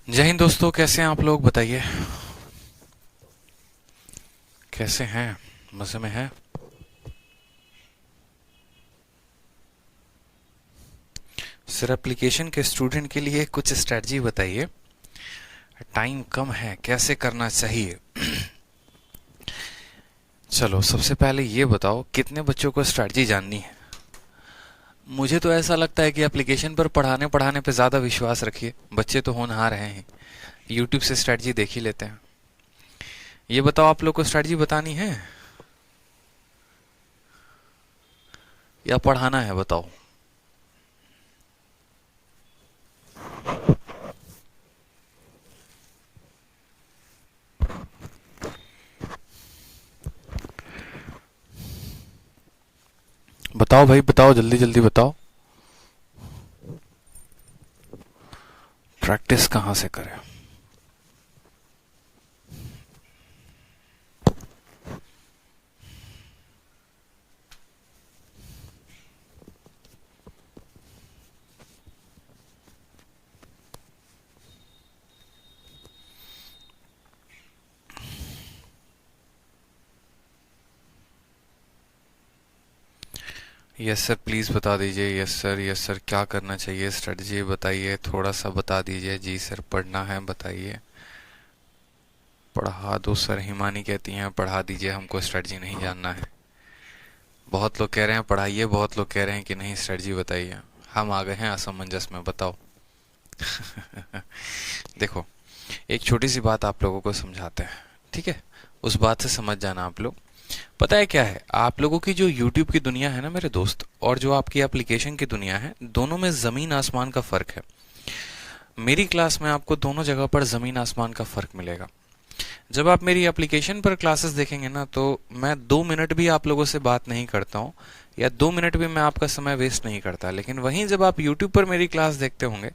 जय हिंद दोस्तों, कैसे हैं आप लोग? बताइए कैसे हैं, मजे में हैं? सर, एप्लीकेशन के स्टूडेंट के लिए कुछ स्ट्रेटजी बताइए। टाइम कम है, कैसे करना चाहिए? चलो, सबसे पहले ये बताओ कितने बच्चों को स्ट्रेटजी जाननी है। मुझे तो ऐसा लगता है कि एप्लीकेशन पर पढ़ाने पढ़ाने पे ज़्यादा विश्वास रखिए। बच्चे तो होनहार हैं, यूट्यूब से स्ट्रेटजी देख ही लेते हैं। ये बताओ, आप लोग को स्ट्रेटजी बतानी है या पढ़ाना है? बताओ। बताओ भाई, बताओ, जल्दी जल्दी बताओ। प्रैक्टिस कहाँ से करें? यस सर, प्लीज़ बता दीजिए। यस सर, यस सर, क्या करना चाहिए? स्ट्रेटजी बताइए, थोड़ा सा बता दीजिए। जी सर, पढ़ना है, बताइए। पढ़ा दो सर, हिमानी कहती हैं पढ़ा दीजिए, हमको स्ट्रेटजी नहीं जानना है। बहुत लोग कह रहे हैं पढ़ाइए, बहुत लोग कह रहे हैं कि नहीं स्ट्रेटजी बताइए। हम आ गए हैं असमंजस में, बताओ। देखो, एक छोटी सी बात आप लोगों को समझाते हैं, ठीक है? उस बात से समझ जाना आप लोग। पता है क्या है, आप लोगों की जो YouTube की दुनिया है ना मेरे दोस्त, और जो आपकी एप्लीकेशन की दुनिया है, दोनों में जमीन आसमान का फर्क है। मेरी क्लास में आपको दोनों जगह पर जमीन आसमान का फर्क मिलेगा। जब आप मेरी एप्लीकेशन पर क्लासेस देखेंगे ना, तो मैं 2 मिनट भी आप लोगों से बात नहीं करता हूँ, या 2 मिनट भी मैं आपका समय वेस्ट नहीं करता। लेकिन वहीं जब आप यूट्यूब पर मेरी क्लास देखते होंगे,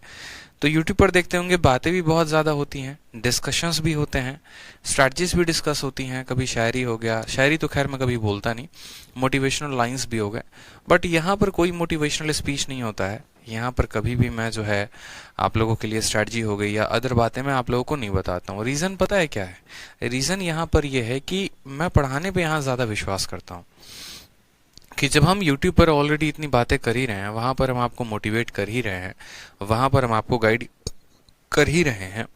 तो यूट्यूब पर देखते होंगे बातें भी बहुत ज़्यादा होती हैं, डिस्कशंस भी होते हैं, स्ट्रैटेजीज भी डिस्कस होती हैं। कभी शायरी हो गया, शायरी तो खैर मैं कभी बोलता नहीं, मोटिवेशनल लाइंस भी हो गए। बट यहाँ पर कोई मोटिवेशनल स्पीच नहीं होता है। यहाँ पर कभी भी मैं जो है आप लोगों के लिए स्ट्रैटेजी हो गई या अदर बातें मैं आप लोगों को नहीं बताता हूँ। रीज़न पता है क्या है? रीज़न यहाँ पर यह है कि मैं पढ़ाने पे यहाँ ज़्यादा विश्वास करता हूँ। कि जब हम YouTube पर ऑलरेडी इतनी बातें कर ही रहे हैं, वहां पर हम आपको मोटिवेट कर ही रहे हैं, वहां पर हम आपको गाइड कर ही रहे हैं,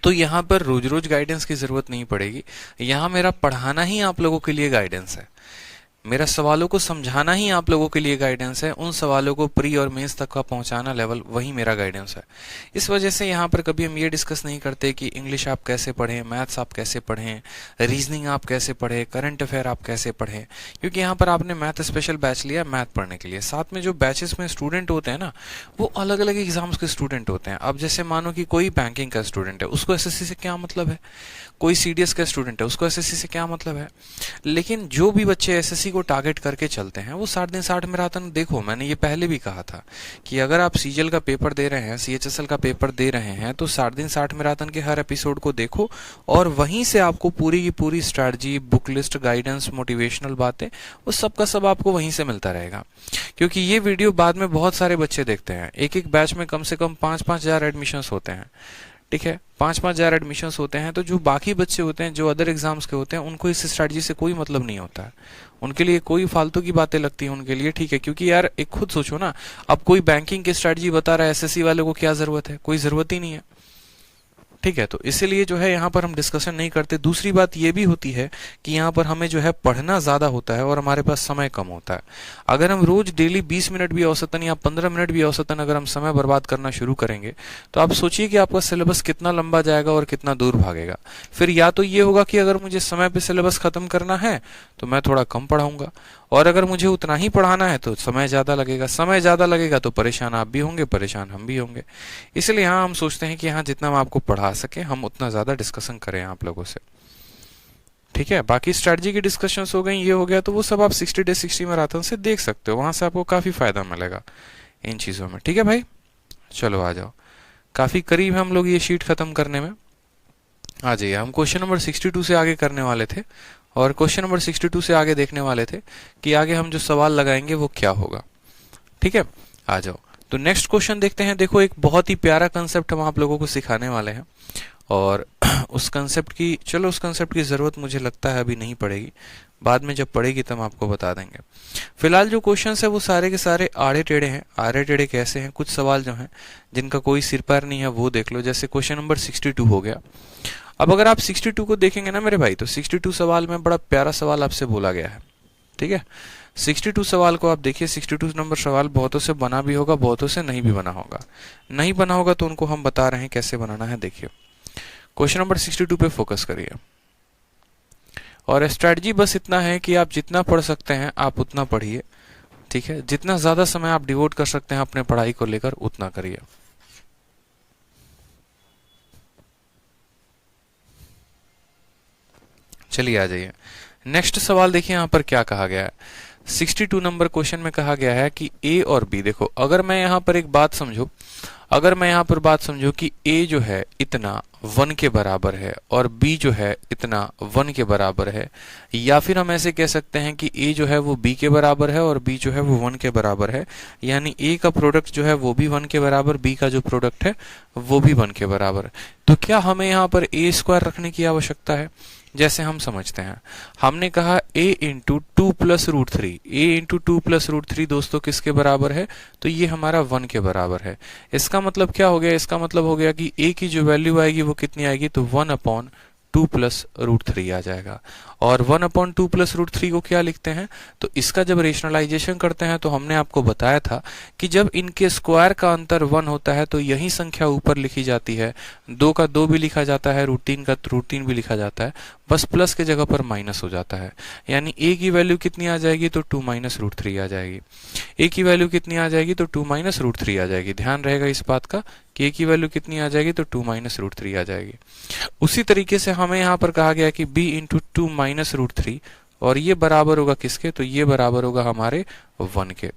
तो यहाँ पर रोज रोज गाइडेंस की जरूरत नहीं पड़ेगी। यहाँ मेरा पढ़ाना ही आप लोगों के लिए गाइडेंस है। मेरा सवालों को समझाना ही आप लोगों के लिए गाइडेंस है। उन सवालों को प्री और मेंस तक का पहुंचाना लेवल, वही मेरा गाइडेंस है। इस वजह से यहाँ पर कभी हम ये डिस्कस नहीं करते कि इंग्लिश आप कैसे पढ़ें, मैथ्स आप कैसे पढ़ें, रीजनिंग आप कैसे पढ़ें, करंट अफेयर आप कैसे पढ़ें। क्योंकि यहाँ पर आपने मैथ स्पेशल बैच लिया मैथ पढ़ने के लिए। साथ में जो बैचेस में स्टूडेंट होते हैं ना, वो अलग अलग एग्जाम्स के स्टूडेंट होते हैं। अब जैसे मानो कि कोई बैंकिंग का स्टूडेंट है, उसको एसएससी से क्या मतलब है? कोई सीडीएस का स्टूडेंट है, उसको एसएससी से क्या मतलब है? लेकिन जो भी बच्चे एसएससी को टारगेट करके चलते हैं, वो 60 दिन 60 मैराथन। देखो, मैंने ये पहले भी कहा था कि अगर आप सीजीएल का पेपर दे रहे हैं, सीएचएसएल का पेपर दे रहे हैं, तो 60 दिन 60 मैराथन के हर एपिसोड को देखो, और वहीं से आपको पूरी की पूरी strategy, book list, guidance, motivational बातें, वो सब का सब आपको वहीं से मिलता रहेगा। क्योंकि ये वीडियो बाद में बहुत सारे बच्चे देखते हैं। एक एक बैच में कम से कम 5-5 हजार एडमिशन होते हैं, ठीक है? 5-5 हजार एडमिशन होते हैं। तो जो बाकी बच्चे होते हैं, जो अदर एग्जाम्स के होते हैं, उनको इस स्ट्रैटेजी से कोई मतलब नहीं होता है। उनके लिए कोई फालतू की बातें लगती हैं उनके लिए, ठीक है? क्योंकि यार एक खुद सोचो ना, अब कोई बैंकिंग की स्ट्रैटेजी बता रहा है, एसएससी वाले को क्या जरूरत है? कोई जरूरत ही नहीं है, ठीक है? तो इसीलिए जो है यहाँ पर हम डिस्कशन नहीं करते। दूसरी बात ये भी होती है कि यहाँ पर हमें जो है पढ़ना ज्यादा होता है और हमारे पास समय कम होता है। अगर हम रोज डेली 20 मिनट भी औसतन या 15 मिनट भी औसतन अगर हम समय बर्बाद करना शुरू करेंगे, तो आप सोचिए कि आपका सिलेबस कितना लंबा जाएगा और कितना दूर भागेगा। फिर या तो ये होगा कि अगर मुझे समय पे सिलेबस खत्म करना है तो मैं थोड़ा कम पढ़ाऊंगा, और अगर मुझे उतना ही पढ़ाना है तो समय ज्यादा लगेगा। समय ज्यादा लगेगा तो परेशान आप भी होंगे, परेशान हम भी होंगे। इसलिए यहाँ हम सोचते हैं कि यहाँ जितना हम आपको पढ़ा सके, हम उतना ज्यादा डिस्कशन करें आप लोगों से, ठीक है? बाकी स्ट्रैटेजी की डिस्कशंस हो गई, ये हो गया, तो वो सब आप 60 डे 60 मैराथन से देख सकते हो। वहां से आपको काफी फायदा मिलेगा इन चीजों में, ठीक है भाई? चलो आ जाओ, काफी करीब है हम लोग ये शीट खत्म करने में। आ जाइए, हम क्वेश्चन नंबर 62 से आगे करने वाले थे, और क्वेश्चन नंबर 62 से आगे देखने वाले थे कि आगे हम जो सवाल लगाएंगे वो क्या होगा, ठीक है? आ जाओ। तो नेक्स्ट क्वेश्चन देखते हैं। देखो एक बहुत ही प्यारा कंसेप्ट हम आप लोगों को सिखाने वाले हैं, और उस कंसेप्ट की ज़रूरत मुझे लगता है अभी नहीं पड़ेगी, बाद में जब पड़ेगी तब हम आपको बता देंगे। फिलहाल जो क्वेश्चन है वो सारे के सारे आड़े टेढ़े हैं। आड़े टेढ़े कैसे हैं? कुछ सवाल जो हैं जिनका कोई सिर पैर नहीं है वो देख लो। जैसे क्वेश्चन नंबर 62 हो गया। अब अगर आप 62 को देखेंगे ना मेरे भाई, तो 62 सवाल में बड़ा प्यारा सवाल आपसे बोला गया है, ठीक है। 62 सवाल को आप देखिए। 62 नंबर सवाल बहुतों से बना भी होगा, बहुतों से नहीं भी बना होगा। नहीं बना होगा तो उनको हम बता रहे हैं कैसे बनाना है। देखिए क्वेश्चन नंबर 62 पे फोकस करिए, और स्ट्रेटजी बस इतना है कि आप जितना पढ़ सकते हैं आप उतना पढ़िए, ठीक है। जितना ज्यादा समय आप डिवोट कर सकते हैं अपने पढ़ाई को लेकर उतना करिए। चलिए आ जाइए। नेक्स्ट सवाल देखिए यहाँ पर क्या कहा गया है। 62 नंबर क्वेश्चन में कहा गया है कि ए और बी, देखो अगर मैं यहाँ पर एक बात समझो, अगर मैं यहाँ पर बात समझो कि a जो है इतना 1 के बराबर है और b जो है इतना 1 के बराबर है, या फिर हम ऐसे कह सकते हैं कि a जो है वो b के बराबर है और b जो है वो 1 के बराबर है, यानी a का प्रोडक्ट जो है वो भी 1 के बराबर, b का जो प्रोडक्ट है वो भी 1 के बराबर। तो क्या हमें यहाँ पर a स्क्वायर रखने की आवश्यकता है? जैसे हम समझते हैं, हमने कहा a into 2 plus root 3, a into 2 plus root 3 दोस्तों किसके बराबर है? तो ये हमारा 1 के बराबर है। इसका मतलब क्या हो गया? इसका मतलब हो गया कि a की जो वैल्यू आएगी वो कितनी आएगी? तो 1 अपॉन 2 प्लस रूट 3 आ जाएगा। और 1 अपॉन 2 प्लस रूट 3 को क्या लिखते हैं? तो इसका जब रेशनलाइजेशन करते हैं तो हमने आपको बताया था कि जब इनके स्क्वायर का अंतर 1 होता है तो यही संख्या ऊपर लिखी जाती है। 2 का 2 भी लिखा जाता है, रूट 3 का रूट 3 भी लिखा जाता है, बस प्लस के जगह पर माइनस हो जाता है। यानी a की वैल्यू कितनी आ जाएगी? तो 2 माइनस रूट 3 आ जाएगी। a की वैल्यू कितनी आ जाएगी? तो 2 माइनस रूट 3 आ जाएगी। ध्यान रहेगा इस बात का कि a की वैल्यू कितनी आ जाएगी? तो 2 माइनस रूट 3 आ जाएगी। उसी तरीके से हमें यहाँ पर कहा गया कि b इंटू 2 माइनस रूट 3, और ये बराबर होगा किसके? तो ये बराबर होगा हमारे 1 के,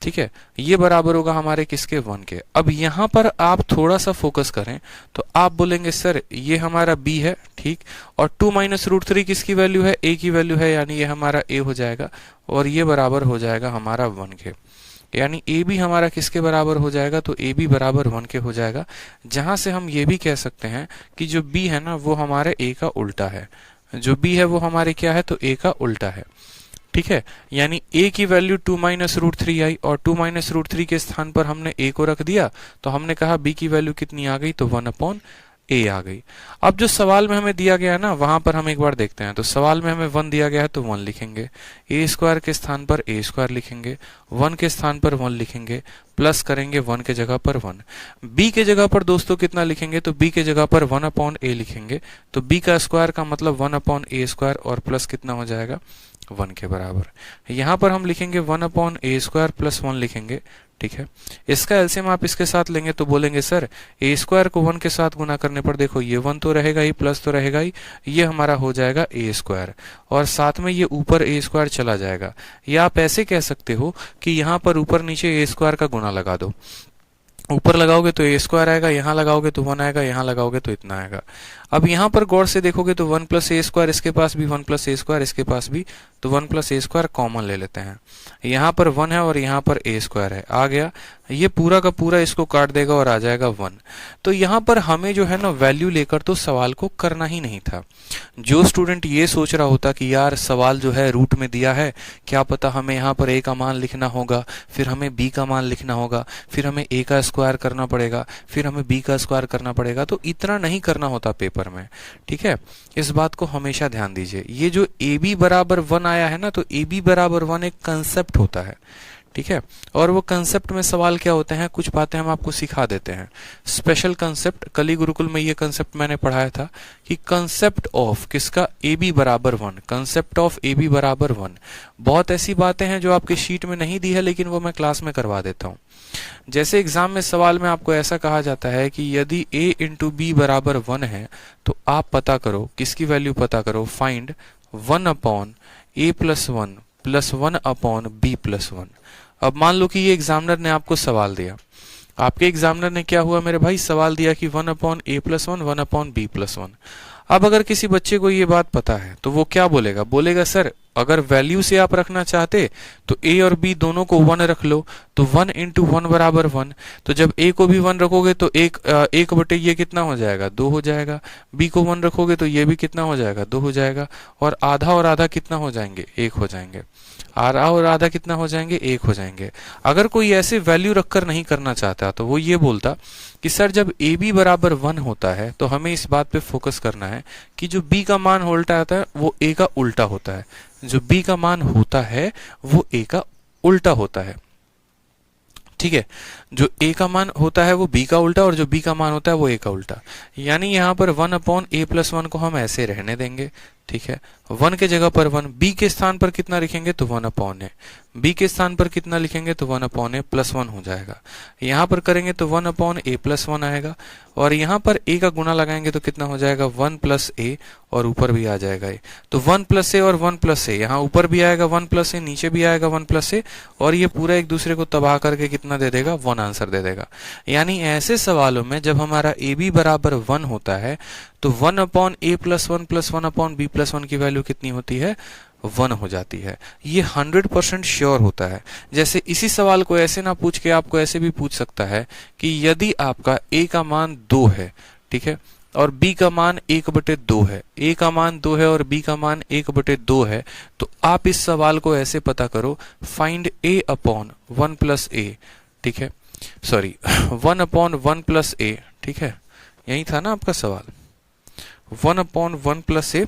ठीक है। ये बराबर होगा हमारे किसके? 1 के। अब यहाँ पर आप थोड़ा सा फोकस करें तो आप बोलेंगे सर ये हमारा b है, ठीक, और 2 माइनस रूट 3 किसकी वैल्यू है? a की वैल्यू है, यानी ये हमारा a हो जाएगा, और ये बराबर हो जाएगा हमारा 1 के। यानी a भी हमारा किसके बराबर हो जाएगा? तो a भी बराबर 1 के हो जाएगा। जहां से हम ये भी कह सकते हैं कि जो b है ना वो हमारे a का उल्टा है। जो b है वो हमारे क्या है? तो a का उल्टा है, ठीक है। यानी a की वैल्यू 2 माइनस रूट 3 आई, और 2 माइनस रूट 3 के स्थान पर हमने a को रख दिया, तो हमने कहा b की वैल्यू कितनी आ गई? तो 1 अपॉन a आ गई। अब जो सवाल में हमें दिया गया है ना, वहां पर हम एक बार देखते हैं। तो सवाल में हमें 1 दिया गया है तो 1 लिखेंगे, a स्क्वायर के स्थान पर a स्क्वायर लिखेंगे, 1 के स्थान पर 1 लिखेंगे, प्लस करेंगे 1 के जगह पर 1। b के जगह पर दोस्तों कितना लिखेंगे? तो b के जगह पर 1 अपॉन a लिखेंगे। तो b का स्क्वायर का मतलब 1 अपॉन a स्क्वायर, और प्लस कितना हो जाएगा? 1 के बराबर। यहाँ पर हम लिखेंगे 1 अपॉन a स्क्वायर प्लस 1 लिखेंगे, ठीक है। इसका एलसीएम आप इसके साथ लेंगे तो बोलेंगे सर a स्क्वायर को 1 के साथ गुना करने पर देखो ये 1 तो रहेगा ही, प्लस तो रहेगा ही, ये हमारा हो जाएगा a स्क्वायर, और साथ में ये ऊपर a स्क्वायर चला जाएगा। या आप ऐसे कह सकते हो कि यहाँ पर ऊपर नीचे a स्क्वायर का गुना लगा दो। ऊपर लगाओगे तो a स्क्वायर आएगा, यहाँ लगाओगे तो 1 आएगा, यहाँ लगाओगे तो इतना आएगा। अब यहाँ पर गौर से देखोगे तो 1 प्लस a स्क्वायर, इसके पास भी 1 प्लस a स्क्वायर, इसके पास भी, तो 1 प्लस a स्क्वायर कॉमन ले लेते हैं। यहाँ पर 1 है और यहाँ पर a स्क्वायर है, आ गया। ये पूरा का पूरा इसको काट देगा और आ जाएगा 1। तो यहाँ पर हमें जो है ना वैल्यू लेकर तो सवाल को करना ही नहीं था। जो स्टूडेंट ये सोच रहा होता कि यार सवाल जो है रूट में दिया है, क्या पता हमें यहाँ पर a का मान लिखना होगा, फिर हमें b का मान लिखना होगा, फिर हमें a का स्क्वायर करना पड़ेगा, फिर हमें b का स्क्वायर करना पड़ेगा, तो इतना नहीं करना होता पेपर में, ठीक है। इस बात को हमेशा ध्यान दीजिए। ये जो ab बराबर 1 आया है ना, तो ab बराबर 1 एक कंसेप्ट होता है, ठीक है। और वो कंसेप्ट में सवाल क्या होते हैं, कुछ बातें हम आपको सिखा देते हैं। स्पेशल कंसेप्ट, कली गुरुकुल में ये कंसेप्ट मैंने पढ़ाया था कि कंसेप्ट ऑफ किसका? ए बी बराबर 1, कंसेप्ट ऑफ ए बी बराबर 1। बहुत ऐसी बातें हैं जो आपके शीट में नहीं दी है, लेकिन वो मैं क्लास में करवा देता हूँ। जैसे एग्जाम में सवाल में आपको ऐसा कहा जाता है कि यदि a इंटू बी बराबर 1 है तो आप पता करो, किसकी वैल्यू पता करो? Find 1 upon a plus 1 plus 1 upon b plus 1। अब मान लो कि ये एग्जामिनर ने आपको सवाल दिया, आपके एग्जामिनर ने क्या हुआ मेरे भाई? सवाल दिया कि 1 upon a plus 1 1 upon b plus 1। अब अगर किसी बच्चे को ये बात पता है तो वो क्या बोलेगा? बोलेगा सर अगर वैल्यू से आप रखना चाहते तो a और b दोनों को 1 रख लो, तो 1 इंटू 1 बराबर 1। तो जब a को भी 1 रखोगे तो एक बटे ये कितना हो जाएगा, 2 हो जाएगा। b को 1 रखोगे तो ये भी कितना हो जाएगा, 2 हो जाएगा। और आधा कितना हो जाएंगे, 1 हो जाएंगे। आधा और आधा कितना हो जाएंगे, 1 हो जाएंगे। अगर कोई ऐसे वैल्यू रखकर नहीं करना चाहता तो वो ये बोलता कि सर जब ए बी बराबर 1 होता है तो हमें इस बात पे फोकस करना है कि जो बी का मान उल्टा आता है वो ए का उल्टा होता है। जो बी का मान होता है वो ए का उल्टा होता है। ठीक है, जो a का मान होता है वो b का उल्टा और जो b का मान होता है वो a का उल्टा। यानी यहाँ पर 1/a+1 को हम ऐसे रहने देंगे। ठीक है, 1 के जगह पर 1, b के स्थान पर कितना लिखेंगे तो 1/a, b के स्थान पर कितना लिखेंगे तो 1/a+1 हो जाएगा। यहाँ पर करेंगे तो 1/a+1 आएगा और यहाँ पर a का गुना लगाएंगे तो कितना हो जाएगा 1+a और ऊपर भी आ जाएगा a। तो 1+a और 1+a, यहाँ ऊपर भी आएगा 1+a, नीचे भी आएगा 1+a और ये पूरा एक दूसरे को तबाह करके कितना दे देगा, 1 आंसर दे देगा। यानी ऐसे सवालों में जब हमारा ए बी बराबर 1 होता है तो 1/a+1 + 1/b+1 की वैल्यू कितनी होती है, 1 हो जाती है। ये 100% श्योर होता है। जैसे इसी सवाल को ऐसे ना पूछ के आपको ऐसे भी पूछ सकता है कि यदि आपका a का मान 2 है, ठीक है, और b का मान 1/2 है, a का मान 2 है और b का मान 1/2 है, तो आप इस सवाल को ऐसे पता करो, फाइंड a/1+a, ठीक है, सॉरी 1/1+a, ठीक है, यही था ना आपका सवाल, 1/1+a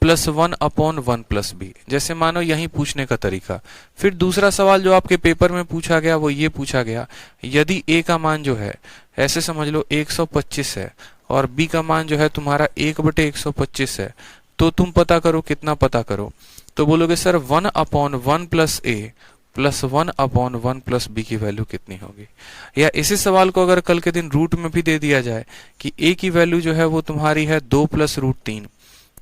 + 1/1+b। जैसे मानो यही पूछने का तरीका। फिर दूसरा सवाल जो आपके पेपर में पूछा गया वो ये पूछा गया, यदि a का मान जो है ऐसे समझ लो 125 है और b का मान जो है तुम्हारा 1/125 है, तो तुम पता करो, कितना पता करो, तो बोलोगे सर 1/1+a + 1/1+b की वैल्यू कितनी होगी। या इसी सवाल को अगर कल के दिन रूट में भी दे दिया जाए कि a की वैल्यू जो है वो तुम्हारी है 2 + √3,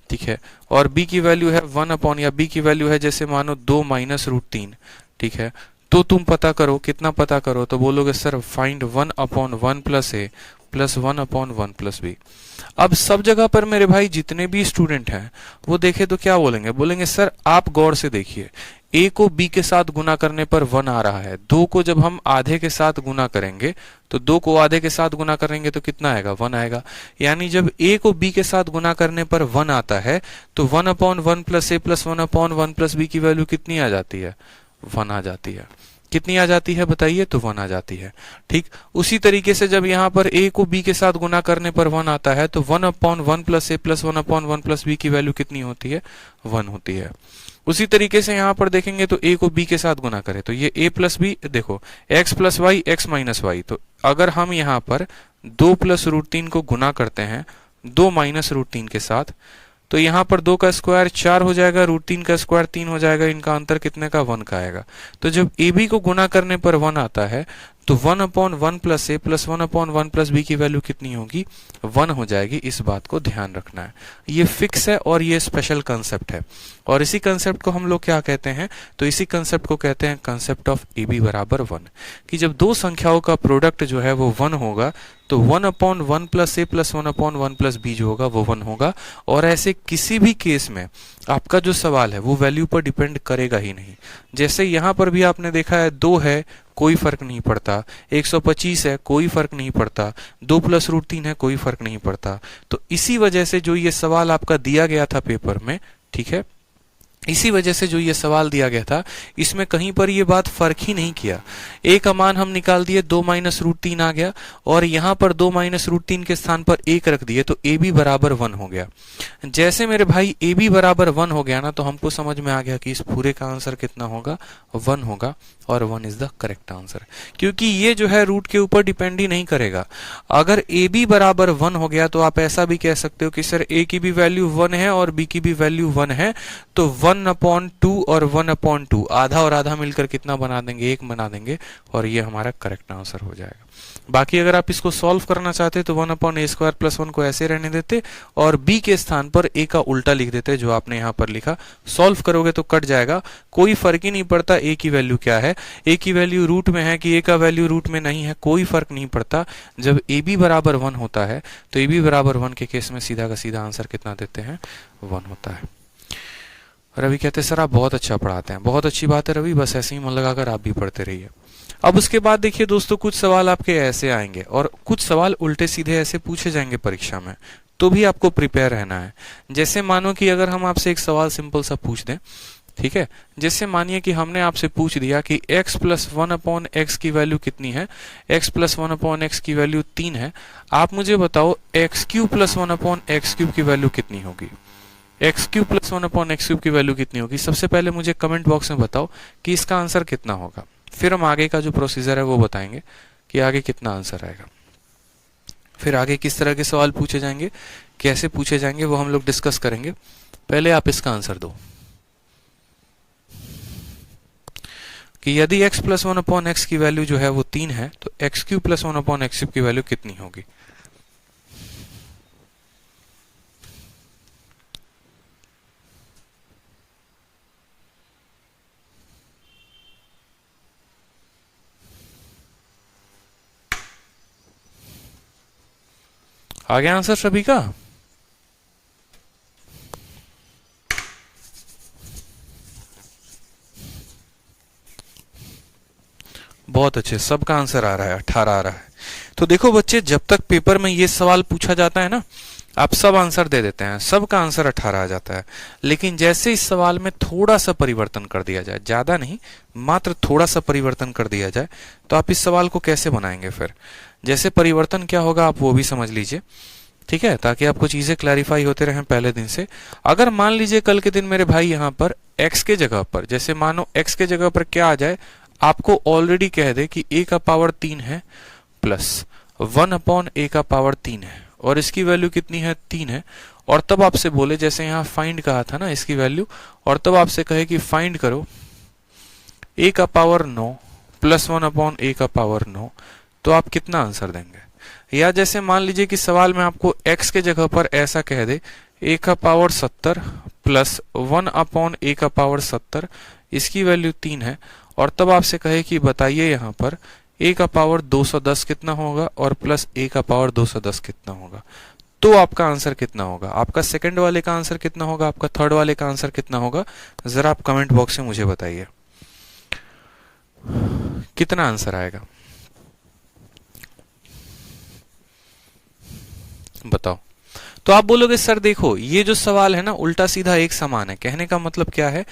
ठीक है, और b की वैल्यू है 1/ या b की वैल्यू है जैसे मानो 2 - √3, ठीक है, तो तुम पता करो, कितना पता करो, तो बोलोगे सर फाइंड 1/1+a + 1/1+b। अब सब जगह पर मेरे भाई जितने भी स्टूडेंट हैं वो देखे तो क्या बोलेंगे, बोलेंगे सर आप गौर से देखिए, a को b के साथ गुना करने पर 1 आ रहा है, 2 को जब हम आधे के साथ गुना करेंगे तो 2 को आधे के साथ गुना करेंगे तो कितना आएगा, 1 आएगा। यानी जब a को b के साथ गुना करने पर 1 आता है तो 1/1+a + 1/1+b की वैल्यू कितनी आ जाती है, 1 आ जाती है। कितनी आ जाती है बताइए, तो 1 आ जाती है। ठीक, उसी तरीके से जब यहाँ पर a को b के साथ गुना करने पर 1 आता है तो 1/1+a + 1/1+b की वैल्यू कितनी होती है, 1 होती है। उसी तरीके से यहाँ पर देखेंगे तो a को b के साथ गुना करें तो ये a + b, देखो x + y x - y, तो अगर हम यहाँ पर 2 + √3 को गुना करते हैं 2 - √3 के साथ, तो यहाँ पर 2 का स्क्वायर 4 हो जाएगा, √3 का स्क्वायर 3 हो जाएगा, इनका अंतर कितने का, 1 का आएगा। तो जब ए बी को गुना करने पर 1 आता है तो 1/1+a + 1/1+b की वैल्यू कितनी होगी, 1 हो जाएगी। इस बात को ध्यान रखना है, ये फिक्स है और ये स्पेशल कंसेप्ट है। और इसी कंसेप्ट को हम लोग क्या कहते हैं, तो इसी कंसेप्ट को कहते हैं कंसेप्ट ऑफ ए बी बराबर 1, कि जब दो संख्याओं का प्रोडक्ट जो है वो 1 होगा तो 1/1+a + 1/1+b जो होगा वो 1 होगा। और ऐसे किसी भी केस में आपका जो सवाल है वो वैल्यू पर डिपेंड करेगा ही नहीं। जैसे यहाँ पर भी आपने देखा है 2 है, कोई फर्क नहीं पड़ता, 125 है, कोई फर्क नहीं पड़ता, 2 + √3 है, कोई फर्क नहीं पड़ता। तो इसी वजह से जो ये सवाल आपका दिया गया था पेपर में, ठीक है, इसी वजह से जो ये सवाल दिया गया था इसमें कहीं पर ये बात फर्क ही नहीं किया। a का मान हम निकाल दिए, 2 - √3 आ गया और यहाँ पर 2 - √3 के स्थान पर 1 रख दिए तो a b बराबर 1 हो गया। जैसे मेरे भाई a b बराबर 1 हो गया ना, तो हमको समझ में आ गया कि इस पूरे का आंसर कितना होगा, 1 होगा और 1 इज द करेक्ट आंसर। क्योंकि ये जो है रूट के ऊपर डिपेंड ही नहीं करेगा। अगर a b बराबर 1 हो गया तो आप ऐसा भी कह सकते हो कि सर a की भी वैल्यू 1 है और b की भी वैल्यू 1 है, तो 1/2 और 1/2 आधा और आधा मिलकर कितना बना देंगे, 1 बना देंगे और ये हमारा करेक्ट आंसर हो जाएगा। बाकी अगर आप इसको सॉल्व करना चाहते तो 1/a² + 1 को ऐसे रहने देते और b के स्थान पर a का उल्टा लिख देते, जो आपने यहाँ पर लिखा। सॉल्व करोगे तो कट जाएगा, कोई फर्क ही नहीं पड़ता a की वैल्यू क्या है, a की वैल्यू रूट में है कि a का वैल्यू रूट में नहीं है, कोई फर्क नहीं पड़ता। जब a b बराबर 1 होता है तो a b बराबर 1 के केस में सीधा का सीधा आंसर कितना देते हैं, 1 होता है। रवि कहते हैं सर आप बहुत अच्छा पढ़ाते हैं। बहुत अच्छी बात है रवि, बस ऐसे ही मन लगाकर आप भी पढ़ते रहिए। अब उसके बाद देखिए दोस्तों, कुछ सवाल आपके ऐसे आएंगे और कुछ सवाल उल्टे सीधे ऐसे पूछे जाएंगे परीक्षा में, तो भी आपको प्रिपेयर रहना है। जैसे मानो कि अगर हम आपसे एक सवाल सिंपल सा पूछ दें, ठीक है, जैसे मानिए कि हमने आपसे पूछ दिया कि x प्लस 1/x की वैल्यू कितनी है, x प्लस 1/x की वैल्यू 3 है, आप मुझे बताओ x cube plus 1/x cube की वैल्यू कितनी होगी। x cube plus 1/x cube की वैल्यू कितनी होगी, सबसे पहले मुझे कमेंट बॉक्स में बताओ कि इसका आंसर कितना होगा। फिर हम आगे का जो प्रोसीजर है वो बताएंगे कि आगे कितना आंसर आएगा। फिर आगे किस तरह के सवाल पूछे जाएंगे, कैसे पूछे जाएंगे, वो हम लोग डिस्कस करेंगे। पहले आप इसका आंसर दो कि यदि x प्लस 1/x की वैल्यू जो है वो 3 है, तो x cube plus 1/x cube की वैल्यू कितनी होगी। आ गया आंसर सभी का। बहुत अच्छे, सबका आंसर आ रहा है, 18 आ रहा है। तो देखो बच्चे, जब तक पेपर में ये सवाल पूछा जाता है ना, आप सब आंसर दे देते हैं, सबका आंसर 18 आ जाता है। लेकिन जैसे इस सवाल में थोड़ा सा परिवर्तन कर दिया जाए, ज्यादा नहीं, मात्र थोड़ा सा परिवर्तन कर दिया जाए, तो आप इस सवाल को कैसे बनाएंगे। फिर जैसे परिवर्तन क्या होगा आप वो भी समझ लीजिए, ठीक है, ताकि आपको चीजें क्लैरिफाई होते रहें पहले दिन से। अगर मान लीजिए कल के दिन मेरे भाई यहाँ पर x के जगह पर, जैसे मानो x के जगह पर क्या आ जाए, आपको ऑलरेडी कह दे कि a का पावर 3 है प्लस 1/a का पावर 3 है और इसकी वैल्यू कितनी है, 3 है, और तब आपसे बोले, जैसे यहाँ फाइंड कहा था ना इसकी वैल्यू, और तब आपसे कहे कि फाइंड करो a का पावर 9 प्लस 1/a का पावर 9, तो आप कितना आंसर देंगे। या जैसे मान लीजिए कि सवाल में आपको x के जगह पर ऐसा कह दे a का पावर 70 प्लस 1/a का पावर 70, इसकी वैल्यू 3 है, और तब आपसे कहे कि बताइए यहाँ पर a का पावर 210 कितना होगा और प्लस a का पावर 210 कितना होगा, तो आपका आंसर कितना होगा। आपका सेकंड वाले का आंसर कितना होगा, आपका थर्ड वाले का आंसर कितना होगा, जरा आप कमेंट बॉक्स में मुझे बताइए कितना आंसर आएगा, बताओ। तो आप बोलोगे सर देखो ये जो सवाल है ना उल्टा सीधा एक समान है। कहने का मतलब क्या है,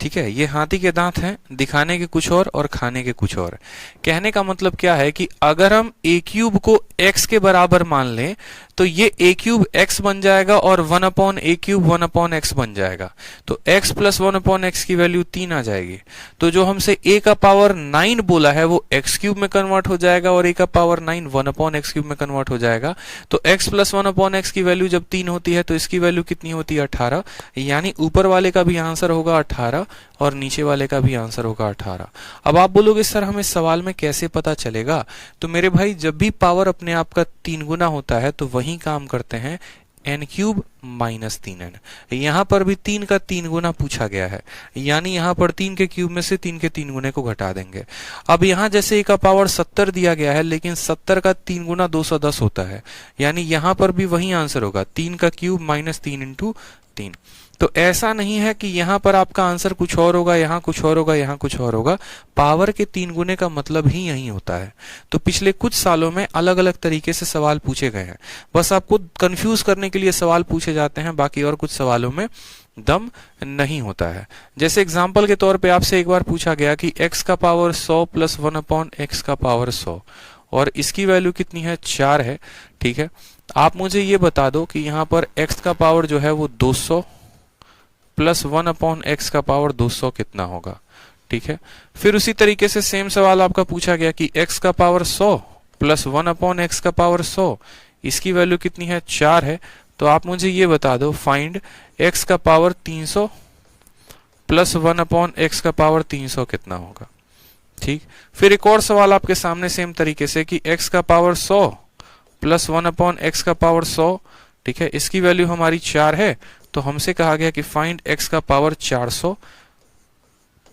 ठीक है, ये हाथी के दांत हैं, दिखाने के कुछ और खाने के कुछ और। कहने का मतलब क्या है कि अगर हम a क्यूब को x के बराबर मान लें तो ये a क्यूब x बन जाएगा और 1/a क्यूब 1/x बन जाएगा, तो x प्लस 1/x की वैल्यू 3 आ जाएगी। तो जो हमसे a का पावर 9 बोला है वो x क्यूब में कन्वर्ट हो जाएगा और a का पावर 9 1/x क्यूब में कन्वर्ट हो जाएगा। तो x प्लस 1/x की वैल्यू जब 3 होती है तो इसकी वैल्यू कितनी होती है, 18। यानी ऊपर वाले का भी आंसर होगा 18 और नीचे वाले का भी आंसर होगा 18। अब आप बोलोगे सर हमें सवाल में कैसे पता चलेगा, तो मेरे भाई जब भी पावर अपने आप का 3 गुना होता है तो वही काम करते हैं n क्यूब माइनस 3n। यहां पर भी 3 का 3 गुना पूछा गया है, यानी यहां पर 3 के क्यूब में से 3 के 3 गुने को घटा देंगे। अब यहां जैसे a का पावर 70 दिया गया है, लेकिन 70 का 3 गुना 210 होता है, यानी यहां पर भी वही आंसर होगा, 3 का क्यूब माइनस 3 इंटू 3। तो ऐसा नहीं है कि यहां पर आपका आंसर कुछ और होगा, यहां कुछ और होगा, यहां कुछ और होगा। पावर के 3 गुने का मतलब ही यही होता है। तो पिछले कुछ सालों में अलग अलग तरीके से सवाल पूछे गए हैं, बस आपको कंफ्यूज करने के लिए सवाल पूछे जाते हैं, बाकी और कुछ सवालों में दम नहीं होता है। जैसे एग्जाम्पल के तौर पे आपसे एक बार पूछा गया कि x का पावर 100 प्लस 1/x का पावर 100 और इसकी वैल्यू कितनी है, 4 है, ठीक है। आप मुझे ये बता दो कि यहाँ पर x का पावर जो है वो 200 प्लस 1/x का पावर 200 कितना होगा, ठीक है। फिर उसी तरीके से सेम सवाल आपका पूछा गया कि x का पावर 100 प्लस 1/x का पावर 100, इसकी वैल्यू कितनी है, 4 है। तो आप मुझे ये बता दो फाइंड x का पावर 300 प्लस 1/x का पावर 300 कितना होगा, ठीक। फिर एक और सवाल आपके सामने सेम तरीके से कि x का पावर 100 प्लस 1/x का पावर 100, ठीक है, इसकी वैल्यू हमारी 4 है। तो हमसे कहा गया कि फाइंड x का पावर 400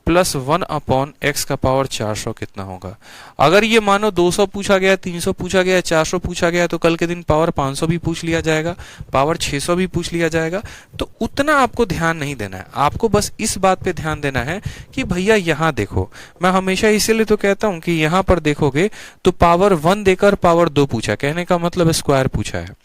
प्लस 1/x का पावर 400 कितना होगा। अगर ये मानो 200 पूछा गया, 300 पूछा गया, 400 पूछा गया, तो कल के दिन पावर 500 भी पूछ लिया जाएगा, पावर 600 भी पूछ लिया जाएगा। तो उतना आपको ध्यान नहीं देना है, आपको बस इस बात पे ध्यान देना है कि भैया यहाँ देखो। मैं हमेशा इसीलिए तो कहता हूं कि यहाँ पर देखोगे तो पावर 1 देकर पावर 2 पूछा, कहने का मतलब स्क्वायर पूछा है।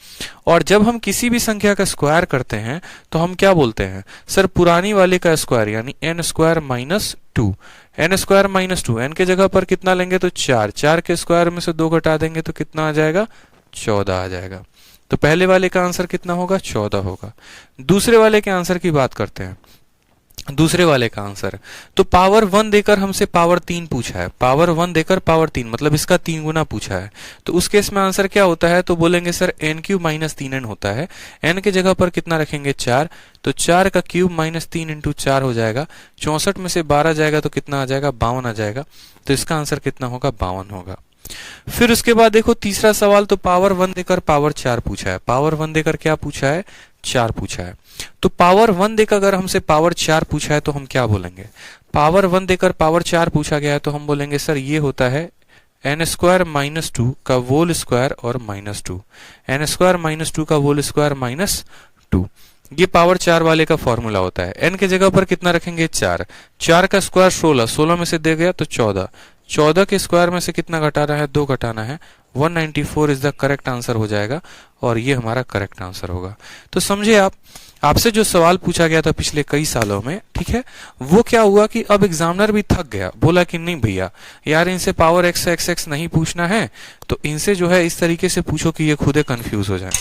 और जब हम किसी भी संख्या का स्क्वायर करते हैं तो हम क्या बोलते हैं, सर पुरानी वाले का स्क्वायर यानी n square minus 2। n square minus 2, n के जगह पर कितना लेंगे तो 4, 4 के स्क्वायर में से 2 घटा देंगे तो कितना आ जाएगा, 14 आ जाएगा। तो पहले वाले का आंसर कितना होगा, 14 होगा। दूसरे वाले के आंसर की बात करते हैं। दूसरे वाले का आंसर, तो पावर 1 देकर हमसे पावर 3 पूछा है, पावर 1 देकर पावर 3 मतलब इसका 3 गुना पूछा है। तो उस केस में आंसर क्या होता है, तो बोलेंगे sir n cube minus 3n होता है। n के जगह पर कितना रखेंगे, 4, तो 4 का क्यूब माइनस 3 इंटू 4 हो जाएगा। 64 में से 12 जाएगा तो कितना आ जाएगा, 52 आ जाएगा। तो इसका आंसर कितना होगा, 52 होगा। फिर उसके बाद देखो तीसरा सवाल, तो पावर 1 देकर पावर 4 पूछा है। पावर 1 देकर क्या पूछा है, 4 पूछा है। तो पावर 1 देकर अगर हमसे पावर 4 पूछा है तो हम क्या बोलेंगे, पावर 1 देकर पावर 4 पूछा गया है तो हम बोलेंगे सर ये होता है n स्क्वायर माइनस 2 का होल स्क्वायर और माइनस 2। n स्क्वायर माइनस 2 का होल स्क्वायर माइनस 2, ये पावर 4 वाले का फॉर्मूला होता है। n के जगह पर कितना रखेंगे, 4, 4 का स्क्वायर 16, 16 में से दे गया तो 14, 14 के स्क्वायर में से कितना घटाना है, 2 घटाना है। 194 इज द करेक्ट आंसर हो जाएगा और ये हमारा करेक्ट आंसर होगा। तो समझे आप, आपसे जो सवाल पूछा गया था पिछले कई सालों में, ठीक है, वो क्या हुआ कि अब एग्जामिनर भी थक गया, बोला कि नहीं भैया यार इनसे पावर x x x नहीं पूछना है, तो इनसे जो है इस तरीके से पूछो कि ये खुद कंफ्यूज हो जाए।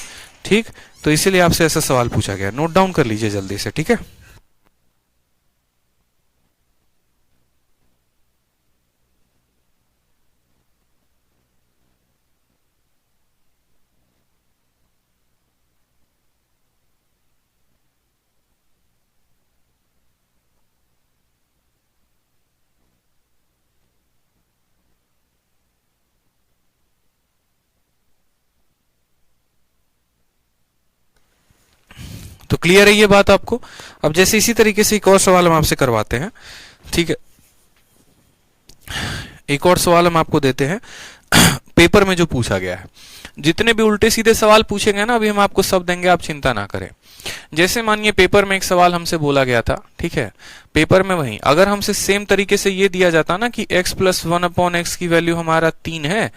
ठीक, तो इसीलिए आपसे ऐसा सवाल पूछा गया। नोट डाउन कर लीजिए जल्दी से, ठीक है। तो क्लियर है ये बात आपको। अब जैसे इसी तरीके से एक और सवाल हम आपसे करवाते हैं, ठीक है। एक और सवाल हम आपको देते हैं पेपर में जो पूछा गया है। जितने भी उल्टे सीधे सवाल पूछेंगे ना, अभी हम आपको सब देंगे, आप चिंता ना करें। जैसे मानिए पेपर में एक सवाल हमसे बोला गया था, ठीक है, पेपर में वही अगर हमसे सेम तरीके से ये दिया जाता ना कि x प्लस 1/x की वैल्यू हमारा 3 है,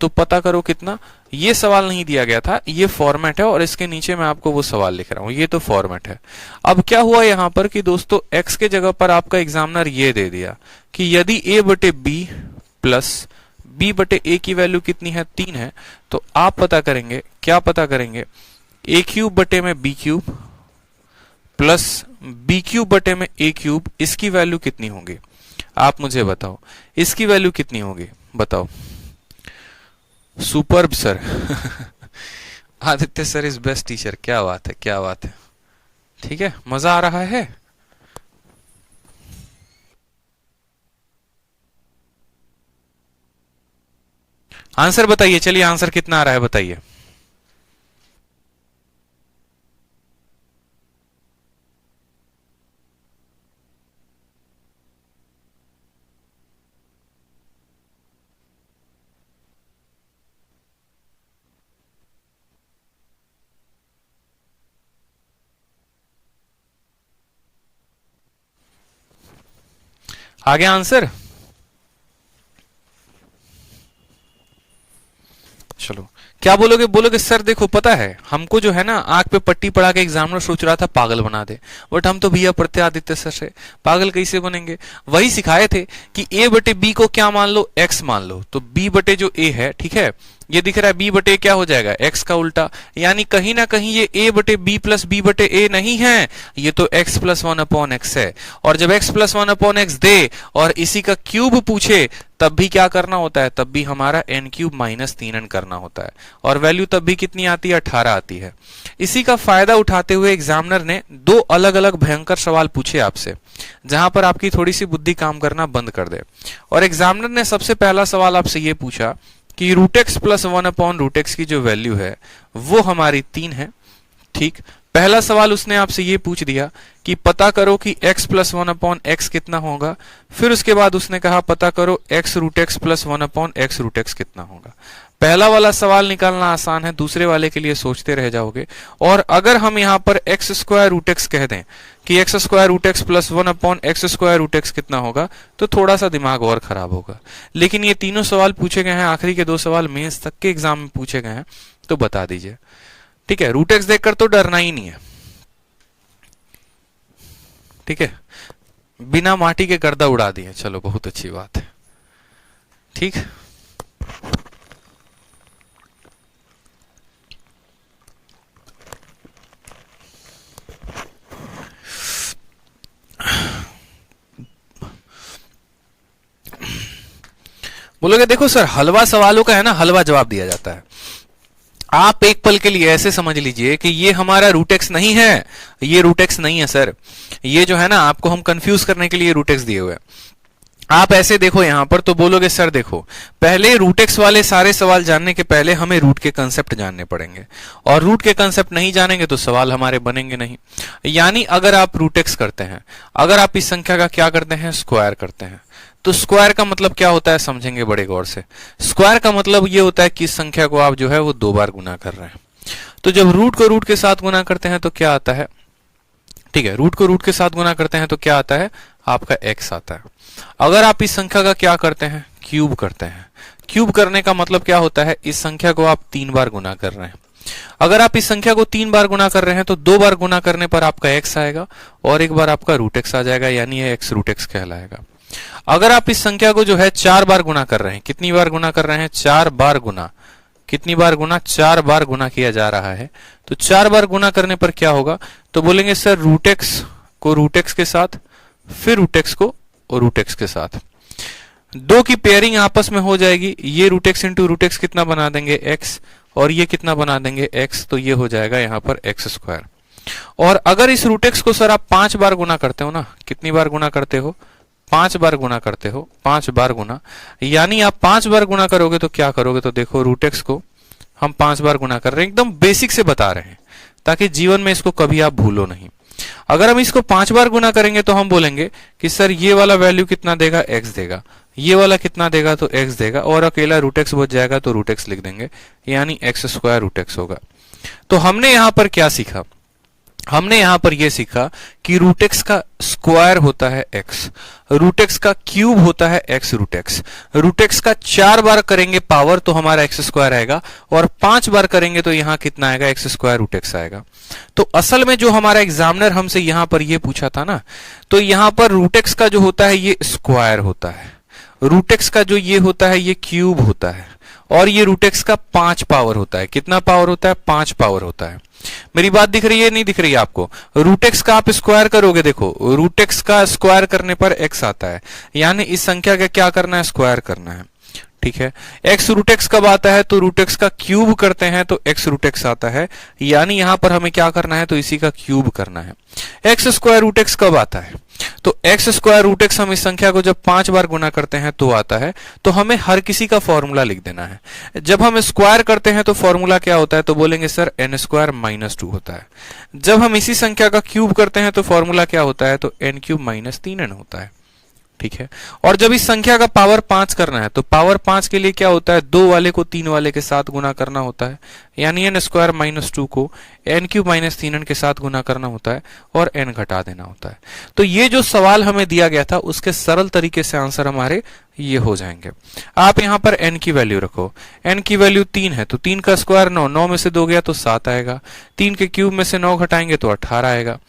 तो पता करो कितना। ये सवाल नहीं दिया गया था, ये फॉर्मेट है और इसके नीचे मैं आपको वो सवाल लिख रहा हूं, ये तो फॉर्मेट है। अब क्या हुआ यहां पर कि दोस्तों x के जगह पर आपका एग्जामिनर ये दे दिया कि यदि a बटे b प्लस b बटे a की वैल्यू कितनी है, 3 है, तो आप पता करेंगे, क्या पता करेंगे, a क्यूब बटे में b cube plus b cube बटे में a क्यूब, इसकी वैल्यू कितनी होगी, आप मुझे बताओ, इसकी वैल्यू कितनी होगी बताओ। Superb sir Aditya sir is best teacher, क्या बात है, क्या बात है, ठीक है, मजा आ रहा है। आंसर बताइए, चलिए आंसर कितना आ रहा है बताइए। आ गया आंसर, चलो क्या बोलोगे, बोलोगे सर देखो पता है हमको जो है ना आंख पे पट्टी पड़ा के एग्जामिनर सोच रहा था पागल बना दे, बट हम तो भैया पढ़ते आदित्य सर से, पागल कैसे बनेंगे। वही सिखाए थे कि a बटे b को क्या मान लो, x मान लो, तो b बटे जो a है, ठीक है, ये दिख रहा है b बटे क्या हो जाएगा, x का उल्टा, यानी कहीं ना कहीं ये a बटे b प्लस b बटे a नहीं है, ये तो x प्लस 1/x है। और जब x प्लस 1/x दे और इसी का क्यूब पूछे तब भी क्या करना होता है, तब भी हमारा n क्यूब माइनस 3n करना होता है, और वैल्यू तब भी कितनी आती है, 18 आती है। इसी का फायदा उठाते हुए एग्जामिनर ने दो अलग अलग भयंकर सवाल पूछे आपसे, जहां पर आपकी थोड़ी सी बुद्धि काम करना बंद कर दे। और एग्जामिनर ने सबसे पहला सवाल आपसे ये पूछा कि रूट एक्स प्लस 1/रूट एक्स की जो वैल्यू है वो हमारी 3 है, ठीक, पहला सवाल उसने आपसे ये पूछ दिया कि पता करो कि x प्लस 1/x कितना होगा। फिर उसके बाद उसने कहा पता करो x root X plus 1/x root X कितना होगा। पहला वाला सवाल निकालना आसान है, दूसरे वाले के लिए सोचते रह जाओगे। और अगर हम यहाँ पर एक्स स्क्वायर रूट एक्स कह दें कि X square root X plus 1/x square root X कितना होगा, तो थोड़ा सा दिमाग और खराब होगा। लेकिन ये तीनों सवाल पूछे गए हैं, आखिरी के 2 सवाल मेंस तक के एग्जाम में पूछे गए हैं, तो बता दीजिए। ठीक है, रूट एक्स देखकर तो डरना ही नहीं है। ठीक है, बिना माटी के गर्दा उड़ा दिए, चलो बहुत अच्छी बात है। ठीक, बोलोगे देखो सर हलवा सवालों का है ना, हलवा जवाब दिया जाता है। आप एक पल के लिए ऐसे समझ लीजिए कि ये हमारा रूट एक्स नहीं है, ये रूट एक्स नहीं है सर। ये जो है ना, आपको हम कंफ्यूज करने के लिए रूट एक्स दिए हुए हैं। आप ऐसे देखो यहां पर तो बोलोगे सर देखो, पहले रूट एक्स वाले सारे सवाल जानने के पहले हमें रूट के कंसेप्ट जानने पड़ेंगे, और रूट के कंसेप्ट नहीं जानेंगे तो सवाल हमारे बनेंगे नहीं। यानी अगर आप रूट एक्स करते हैं, अगर आप इस संख्या का क्या करते हैं, स्क्वायर करते हैं, तो स्क्वायर का मतलब क्या होता है समझेंगे बड़े गौर से। स्क्वायर का मतलब ये होता है कि इस संख्या को आप जो है वो 2 बार गुना कर रहे हैं। तो जब रूट को रूट के साथ गुना करते हैं तो क्या आता है, ठीक है, रूट को रूट के साथ गुना करते हैं तो क्या आता है, आपका x आता है। अगर आप इस संख्या का क्या करते हैं, क्यूब करते हैं। क्यूब करने का मतलब क्या होता है, इस संख्या को आप 3 बार गुना कर रहे हैं। अगर आप इस संख्या को 3 बार गुना कर रहे हैं तो 2 बार गुना करने पर आपका x आएगा और एक बार आपका रूट x आ जाएगा, यानी ये x रूट x कहलाएगा। अगर आप इस संख्या को जो है 4 बार गुना कर रहे हैं, कितनी बार गुना कर रहे हैं, 4 बार गुना, कितनी बार गुना, 4 बार गुना किया जा रहा है, तो 4 बार गुना करने पर क्या होगा, तो बोलेंगे सर रूट एक्स को रूट एक्स के साथ, फिर रूट एक्स को और रूट एक्स के साथ, 2 की पेयरिंग आपस में हो जाएगी। ये root X into root X कितना बना देंगे, एक्स, और ये कितना बना देंगे, एक्स, तो ये हो जाएगा यहाँ पर एक्स स्क्वायर। और अगर इस रूट एक्स को सर आप 5 बार गुना करते हो ना, कितनी बार गुना करते हो, 5 बार गुना करते हो, 5 बार गुना, यानी आप 5 बार गुना करोगे तो क्या करोगे, तो देखो रूट एक्स को हम 5 बार गुना कर रहे हैं, एकदम बेसिक से बता रहे हैं ताकि जीवन में इसको कभी आप भूलो नहीं। अगर हम इसको 5 बार गुना करेंगे तो हम बोलेंगे कि सर ये वाला वैल्यू कितना देगा, एक्स देगा, ये वाला कितना देगा, तो एक्स देगा, और अकेला रूट एक्स बच जाएगा तो रूट एक्स लिख देंगे, यानी एक्स स्क्वायर रूट एक्स होगा। तो हमने यहां पर क्या सीखा, हमने यहां पर यह सीखा कि रूट एक्स का स्क्वायर होता है एक्स, रूट एक्स का क्यूब होता है X root X. Root X का 4 बार करेंगे पावर तो हमारा एक्स स्क्वायर आएगा, और 5 बार करेंगे तो यहां कितना आएगा, एक्स स्क्वायर रूट एक्स आएगा। तो असल में जो हमारा एग्जामिनर हमसे यहां पर यह पूछा था ना, तो यहां पर रूट एक्स का जो होता है ये स्क्वायर होता है, रूट एक्स का जो ये होता है ये क्यूब होता है, और ये रूट एक्स का 5 पावर होता है। कितना पावर होता है, 5 पावर होता है। मेरी बात दिख रही है, नहीं दिख रही है आपको? रूट एक्स का आप स्क्वायर करोगे, देखो रूट एक्स का स्क्वायर करने पर एक्स आता है, यानी इस संख्या का क्या करना है, स्क्वायर करना है। ठीक है, एक्स रूट एक्स कब आता है, तो रूट एक्स का क्यूब करते हैं तो एक्स रूट एक्स आता है, यानी यहां पर हमें क्या करना है, तो इसी का क्यूब करना है। एक्स स्क्वायर रूट एक्स कब आता है, तो एक्स स्क्वायर रूट एक्स हम इस संख्या को जब 5 बार गुना करते हैं तो आता है। तो हमें हर किसी का फॉर्मूला लिख देना है। जब हम स्क्वायर करते हैं तो फॉर्मूला क्या होता है, तो बोलेंगे सर एन स्क्वायर माइनस 2 होता है। जब हम इसी संख्या का क्यूब करते हैं तो फॉर्मूला क्या होता है, तो एन क्यूब माइनस 3n होता है। ठीक है, और जब इस संख्या का पावर 5 करना है तो पावर 5 के लिए क्या होता है, 2 वाले को 3 वाले के साथ गुना करना होता है, यानी एन स्क्वायर माइनस 2 को एन क्यूब माइनस 3n के साथ गुना करना होता है और एन घटा देना होता है। तो ये जो सवाल हमें दिया गया था उसके सरल तरीके से आंसर हमारे ये हो जाएंगे। आप यहां पर एन की वैल्यू रखो, एन की वैल्यू 3 है तो 3 का स्क्वायर 9, 9 में से 2 गया तो 7 आएगा, 3 के क्यूब में से 9 घटाएंगे तो 18 आएगा।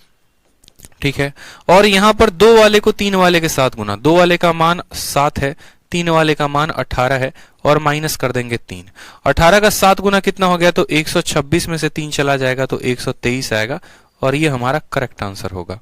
ठीक है, और यहां पर 2 वाले को 3 वाले के साथ गुना, 2 वाले का मान 7 है, 3 वाले का मान 18 है, और माइनस कर देंगे 3। 18 का 7 गुना कितना हो गया, तो 126 में से 3 चला जाएगा तो 123 आएगा, और ये हमारा करेक्ट आंसर होगा।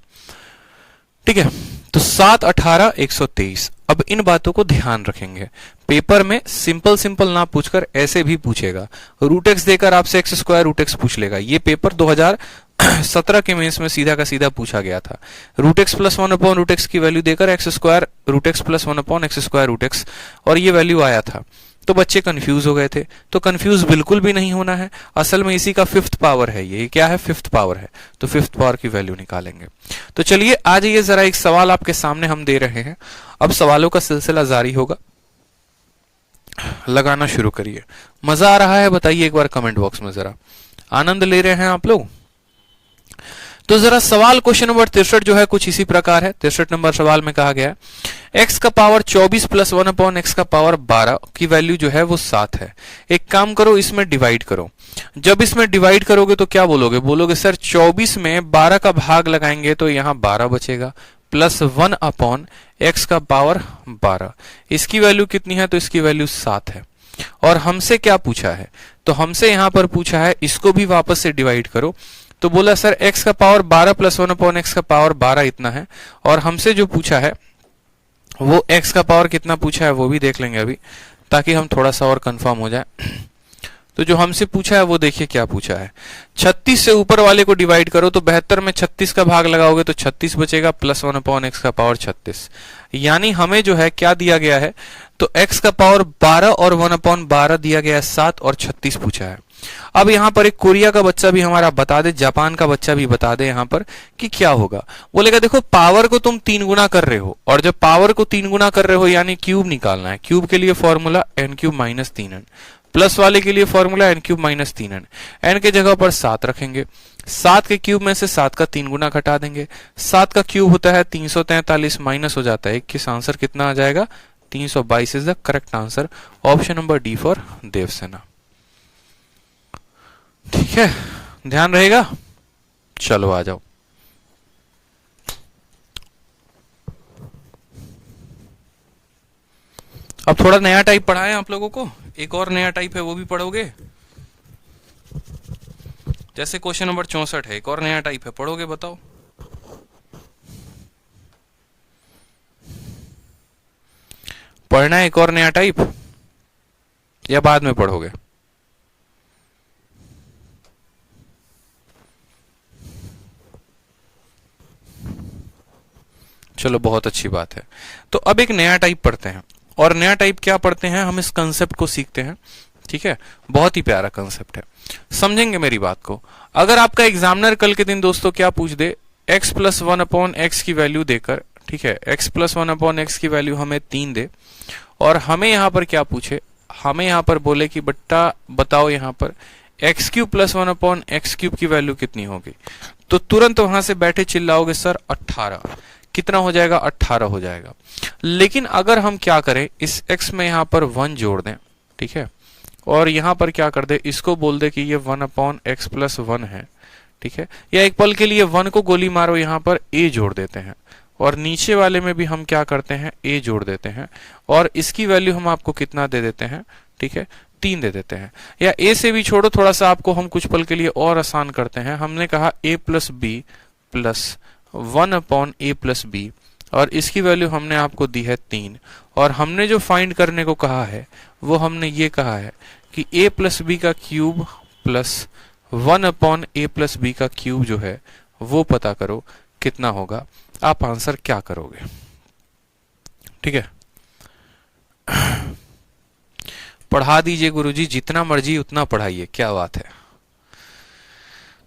ठीक है, तो 7, 18, 123। अब इन बातों को ध्यान रखेंगे, पेपर में सिंपल सिंपल ना पूछकर ऐसे भी पूछेगा। रूट एक्स देकर आपसे एक्स स्क्वायर रूट एक्स पूछ लेगा। ये पेपर 2017 के मेंस में सीधा का सीधा पूछा गया था। Root X plus 1 upon root X की वैल्यू देकर X square root X plus 1 upon X square root X, और ये वैल्यू आया था। तो बच्चे कंफ्यूज हो गए थे। तो कंफ्यूज बिल्कुल भी नहीं होना है, असल में इसी का फिफ्थ पावर है, ये क्या है, फिफ्थ पावर है। तो फिफ्थ पावर की वैल्यू निकालेंगे। तो चलिए आ जाइए, जरा एक सवाल आपके सामने हम दे रहे हैं, अब सवालों का सिलसिला जारी होगा, लगाना शुरू करिए। मजा आ रहा है बताइए एक बार कमेंट बॉक्स में, जरा आनंद ले रहे हैं आप लोग। तो जरा सवाल क्वेश्चन नंबर 63 जो है कुछ इसी प्रकार है। 63 नंबर सवाल में कहा गया है x का पावर 24 प्लस 1 अपॉन एक्स का पावर 12 की वैल्यू जो है वो 7 है। एक काम करो, इसमें डिवाइड करो। जब इसमें डिवाइड करोगे तो क्या बोलोगे, बोलोगे सर 24 में 12 का भाग लगाएंगे तो यहां 12 बचेगा, प्लस 1 अपॉन एक्स का पावर 12। इसकी वैल्यू कितनी है, तो इसकी वैल्यू 7 है। और हमसे क्या पूछा है, तो हमसे यहां पर पूछा है इसको भी वापस से डिवाइड करो। तो बोला सर x का पावर 12 प्लस 1 अपॉन एक्स का पावर 12 इतना है। और हमसे जो पूछा है वो x का पावर कितना पूछा है वो भी देख लेंगे अभी, ताकि हम थोड़ा सा और कंफर्म हो जाए। तो जो हमसे पूछा है वो देखिए क्या पूछा है, 36 से ऊपर वाले को डिवाइड करो तो 72 में 36 का भाग लगाओगे तो 36 बचेगा, प्लस 1 अपॉन एक्स का पावर 36। यानी हमें जो है क्या दिया गया है, तो x का पावर 12 और 1 अपॉन 12 दिया गया है 7 और 36 पूछा है। अब यहां पर एक कोरिया का बच्चा भी हमारा बता दे, जापान का बच्चा भी बता दे यहां पर कि क्या होगा। बोलेगा देखो पावर को तुम 3 गुना कर रहे हो, और जब पावर को 3 गुना कर रहे हो यानी क्यूब निकालना है। क्यूब के लिए formula n cube minus 3n, plus वाले के लिए formula n cube minus 3n। n के जगह पर 7 रखेंगे, 7 के क्यूब में से 7 का 3 गुना घटा देंगे। 7 का क्यूब होता है 343, माइनस हो जाता है 21, आंसर कितना आ जाएगा, 322 is the correct answer. Option number D for Devsena. ठीक है, ध्यान रहेगा। चलो आ जाओ। अब थोड़ा नया टाइप पढ़ाएं आप लोगों को, एक और नया टाइप है वो भी पढ़ोगे। जैसे क्वेश्चन नंबर 64 है, एक और नया टाइप है, पढ़ोगे बताओ। पढ़ना है एक और नया टाइप या बाद में पढ़ोगे? चलो बहुत अच्छी बात है। तो अब एक नया टाइप पढ़ते हैं, और नया टाइप क्या पढ़ते हैं, हम इस कंसेप्ट को सीखते हैं। ठीक है, बहुत ही प्यारा कंसेप्ट है, समझेंगे मेरी बात को। अगर आपका एग्जामिनर कल के दिन दोस्तों क्या पूछ दे, x प्लस 1 अपॉन एक्स की वैल्यू देकर, ठीक है, x प्लस 1 अपॉन एक्स की वैल्यू हमें 3 दे, और हमें यहां पर क्या पूछे, हमें यहां पर बोले कि बट्टा बताओ यहां पर x cube plus 1 upon x cube की वैल्यू कितनी होगी, तो तुरंत वहां से बैठे चिल्लाओगे सर 18। कितना हो जाएगा, 18 हो जाएगा। लेकिन अगर हम क्या करें, इस x में यहां पर 1 जोड़ दें, ठीक है, और यहां पर क्या कर दे, इसको बोल दे कि ये 1 अपॉन एक्स प्लस 1 है, ठीक है, या एक पल के लिए 1 को गोली मारो, यहां पर a जोड़ देते हैं, और नीचे वाले में भी हम क्या करते हैं, a जोड़ देते हैं, और इसकी वैल्यू हम आपको कितना दे देते हैं, ठीक है, 3 दे देते हैं। या a से भी छोड़ो, थोड़ा सा आपको हम कुछ पल के लिए और आसान करते हैं, हमने कहा a plus B plus 1 upon A plus B, और इसकी वैल्यू हमने आपको दी है 3, और हमने जो फाइंड करने को कहा है वो हमने ये कहा है कि a प्लस बी का cube plus 1 upon A plus B का क्यूब जो है वो पता करो कितना होगा। आप आंसर क्या करोगे, ठीक है। पढ़ा दीजिए गुरुजी, जितना मर्जी उतना पढ़ाइए, क्या बात है।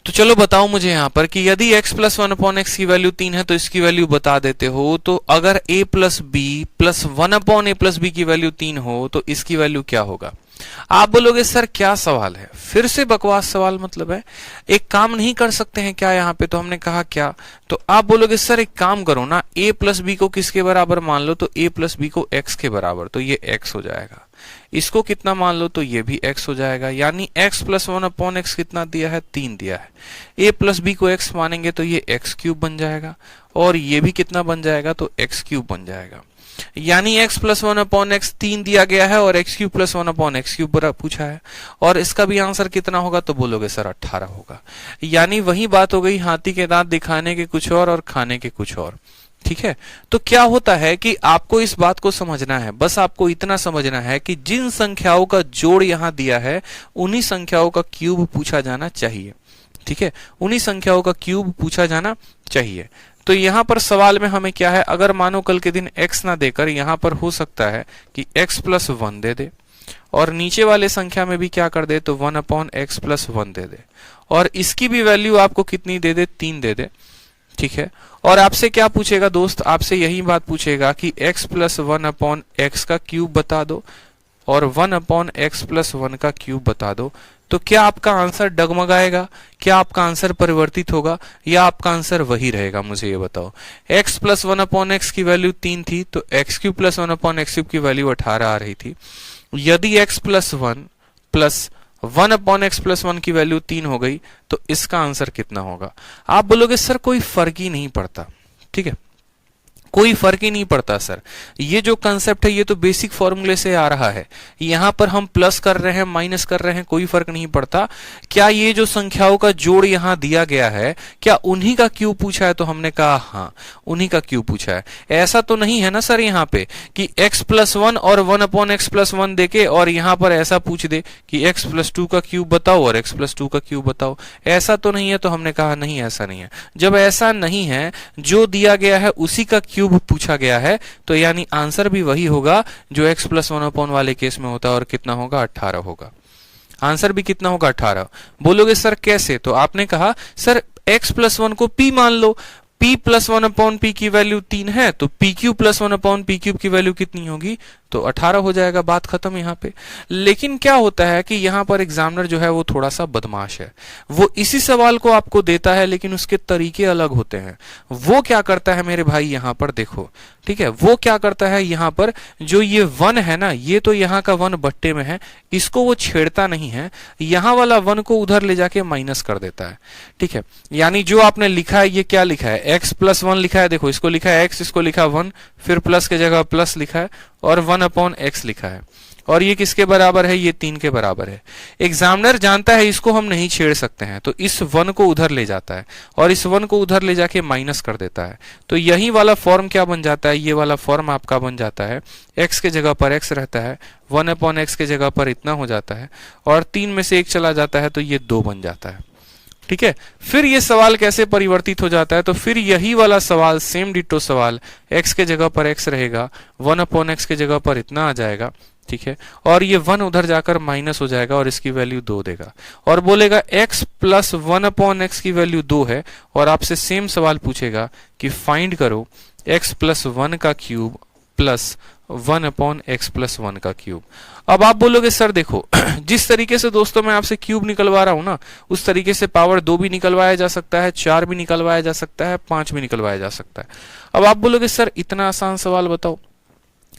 तो चलो बताओ मुझे यहां पर कि यदि x प्लस 1 अपॉन एक्स की वैल्यू 3 है तो इसकी वैल्यू बता देते हो, तो अगर a plus B plus 1 upon A plus B की वैल्यू 3 हो तो इसकी वैल्यू क्या होगा। आप बोलोगे सर क्या सवाल है, फिर से बकवास सवाल मतलब है, एक काम नहीं कर सकते हैं क्या यहाँ पे, तो हमने कहा क्या, तो आप बोलोगे सर एक काम करो ना, a प्लस बी को किसके बराबर मान लो, तो a प्लस बी को x के बराबर, तो ये x हो जाएगा। इसको कितना मान लो, तो ये भी x हो जाएगा, यानी x प्लस 1 अपॉन एक्स कितना दिया है, 3 दिया है। a प्लस बी को x मानेंगे तो ये x क्यूब बन जाएगा, और ये भी कितना बन जाएगा, तो x क्यूब बन जाएगा। यानी x प्लस 1 अपॉन एक्स 3 दिया गया है, और x cube plus 1 upon x cube पूछा है, और इसका भी आंसर कितना होगा, तो बोलोगे सर 18 होगा। यानी वही बात हो गई, हाथी के दांत दिखाने के कुछ और खाने के कुछ और। ठीक है, तो क्या होता है कि आपको इस बात को समझना है, बस आपको इतना समझना है कि जिन संख्याओं का जोड़ यहां दिया है उन्हीं संख्याओं का क्यूब पूछा जाना चाहिए। ठीक है, उन्हीं संख्याओं का क्यूब पूछा जाना चाहिए। तो यहां पर सवाल में हमें क्या है, अगर मानो कल के दिन x ना देकर यहां पर हो सकता है कि x प्लस 1 दे दे, और नीचे वाले संख्या में भी क्या कर दे, तो 1/x+1 दे दे, और इसकी भी वैल्यू आपको कितनी दे दे, 3 दे दे। ठीक है, और आपसे क्या पूछेगा दोस्त, आपसे यही बात पूछेगा कि x+1/x का क्यूब बता दो और 1/x+1 का क्यूब बता दो। तो क्या आपका आंसर डगमगाएगा, क्या आपका आंसर परिवर्तित होगा, या आपका आंसर वही रहेगा, मुझे ये बताओ। x+1/x की वैल्यू 3 थी, तो x3+1/x3 की वैल्यू 18 आ रही थी। यदि x+1 की वैल्यू 3 हो गई, तो इसका आंसर कितना होगा। आप बोलोगे सर कोई फर्क ही नहीं पड़ता। ठीक है, कोई फर्क ही नहीं पड़ता सर, ये जो कंसेप्ट है ये तो बेसिक फॉर्मूले से आ रहा है, यहां पर हम प्लस कर रहे हैं माइनस कर रहे हैं, कोई फर्क नहीं पड़ता। क्या ये जो संख्याओं का जोड़ यहां दिया गया है, क्या उन्हीं का क्यूब पूछा है, तो हमने कहा हाँ उन्हीं का क्यूब पूछा है। ऐसा तो नहीं है ना सर यहाँ पे कि x+1 और 1/x+1 देके और यहां पर ऐसा पूछ दे कि x+2 का क्यूब बताओ और x+2 का क्यूब बताओ, ऐसा तो नहीं है। तो हमने कहा नहीं ऐसा नहीं है। जब ऐसा नहीं है, जो दिया गया है उसी का क्यूब पूछा गया है, तो यानी आंसर भी वही होगा जो x+1 वाले केस में होता है, और कितना होगा, 18 होगा। आंसर भी कितना होगा, 18। बोलोगे सर कैसे, तो आपने कहा सर x+1 को p मान लो, p+1/p की वैल्यू 3 है, तो pq+1/p³ की वैल्यू कितनी होगी, तो 18 हो जाएगा, बात खत्म यहाँ पे। लेकिन क्या होता है कि यहाँ पर एग्जामिनर जो है वो थोड़ा सा बदमाश है, वो इसी सवाल को आपको देता है लेकिन उसके तरीके अलग होते हैं। वो क्या करता है मेरे भाई, यहाँ पर देखो, ठीक है, वो क्या करता है, यहाँ पर जो ये 1 है ना, ये तो यहाँ का 1 बट्टे में है, इसको वो छेड़ता नहीं है, यहाँ वाला 1 को उधर ले जाके माइनस कर देता है। ठीक है, यानी जो आपने लिखा है, ये क्या लिखा है, x+1 लिखा है, देखो इसको लिखा है x, इसको लिखा 1, फिर प्लस के जगह प्लस लिखा है, और 1/x लिखा है, और ये किसके बराबर है, ये 3 के बराबर है। एग्जामिनर जानता है इसको हम नहीं छेड़ सकते हैं, तो इस 1 को उधर ले जाता है और इस 1 को उधर ले जाके माइनस कर देता है। तो यही वाला फॉर्म क्या बन जाता है, ये वाला फॉर्म आपका बन जाता है, x के जगह पर x रहता है, 1/x के जगह पर इतना हो जाता है, और 3 में से 1 चला जाता है, तो ये 2 बन जाता है। ठीक है, फिर ये सवाल कैसे परिवर्तित हो जाता है, तो फिर यही वाला सवाल, सेम डिटो सवाल, x के जगह पर x रहेगा, 1/x के जगह पर इतना आ जाएगा। ठीक है, और ये 1 उधर जाकर माइनस हो जाएगा और इसकी वैल्यू 2 देगा, और बोलेगा x+1/x की वैल्यू 2 है, और आपसे सेम सवाल पूछेगा कि फाइंड करो x+1 का क्यूब प्लस 1/x+1 का क्यूब। अब आप बोलोगे सर देखो जिस तरीके से दोस्तों मैं आपसे क्यूब निकलवा रहा हूं ना, उस तरीके से पावर 2 भी निकलवाया जा सकता है, 4 भी निकलवाया जा सकता है, 5 भी निकलवाया जा सकता है। अब आप बोलोगे सर इतना आसान सवाल बताओ,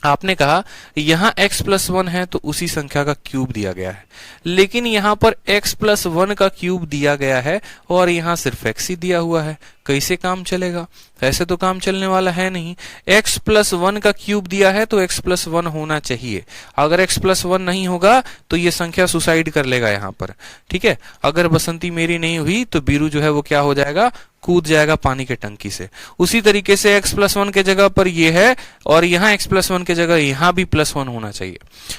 आपने कहा यहां x+1 है तो उसी संख्या का क्यूब दिया गया है, लेकिन यहां पर x+1 का क्यूब दिया गया है और यहां सिर्फ x ही दिया हुआ है, कैसे काम चलेगा, ऐसे तो काम चलने वाला है नहीं। x+1 का क्यूब दिया है तो x+1 होना चाहिए, अगर x+1 नहीं होगा तो ये संख्या सुसाइड कर लेगा यहाँ पर। ठीक है, अगर बसंती मेरी नहीं हुई तो बीरू जो है वो क्या हो जाएगा, कूद जाएगा पानी के टंकी से। उसी तरीके से x+1 के जगह पर ये है और यहाँ x+1 के जगह यहाँ भी +1 होना चाहिए,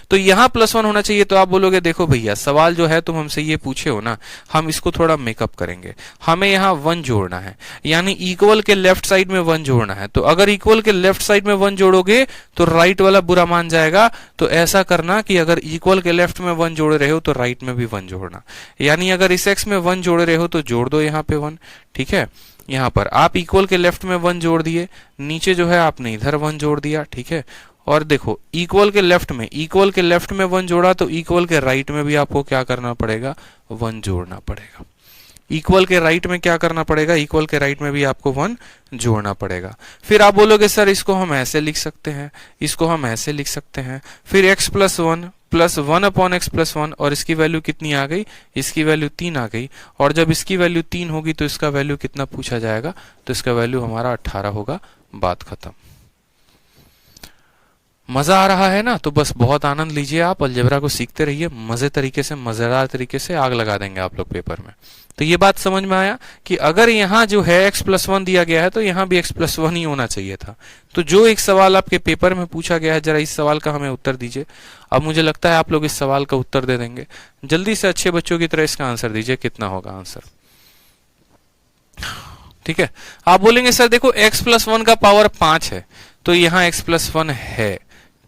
तो यहाँ +1 होना चाहिए। तो आप बोलोगे देखो भैया सवाल जो है तुम हमसे ये पूछे हो ना, हम इसको थोड़ा मेकअप करेंगे, हमें यहाँ 1 जोड़ना है, यानी इक्वल के लेफ्ट साइड में 1 जोड़ना है। तो अगर इक्वल के लेफ्ट साइड में 1 जोड़ोगे तो राइट वाला बुरा मान जाएगा, तो ऐसा करना कि अगर इक्वल के लेफ्ट में 1 जोड़ रहे हो तो राइट में भी 1 जोड़ना, यानी अगर इस x में 1 जोड़ रहे हो तो जोड़ दो यहाँ पे 1। ठीक है, यहाँ पर आप इक्वल के लेफ्ट में 1 जोड़ दिए, नीचे जो है आपने इधर 1 जोड़ दिया। ठीक है, और देखो इक्वल के लेफ्ट में 1 जोड़ा तो इक्वल के राइट में भी आपको क्या करना पड़ेगा, 1 जोड़ना पड़ेगा। इक्वल के राइट में क्या करना पड़ेगा, इक्वल के राइट में भी आपको 1 जोड़ना पड़ेगा। फिर आप बोलोगे सर इसको हम ऐसे लिख सकते हैं, इसको हम ऐसे लिख सकते हैं, फिर x+1 प्लस 1/x+1, और इसकी वैल्यू कितनी आ गई, इसकी वैल्यू 3 आ गई, और जब इसकी वैल्यू 3 होगी तो इसका वैल्यू कितना पूछा जाएगा, तो इसका वैल्यू हमारा 18 होगा, बात खत्म। मजा आ रहा है ना, तो बस बहुत आनंद लीजिए, आप अलजेब्रा को सीखते रहिए, मजे तरीके से, मजेदार तरीके से आग लगा देंगे आप लोग पेपर में। तो ये बात समझ में आया कि अगर यहाँ जो है x+1 दिया गया है तो यहाँ भी x+1 ही होना चाहिए था। तो जो एक सवाल आपके पेपर में पूछा गया है, जरा इस सवाल का हमें उत्तर दीजिए। अब मुझे लगता है आप लोग इस सवाल का उत्तर दे देंगे, जल्दी से अच्छे बच्चों की तरह इसका आंसर दीजिए, कितना होगा आंसर। ठीक है, आप बोलेंगे सर देखो x+1 का पावर 5 है, तो यहाँ x+1 है,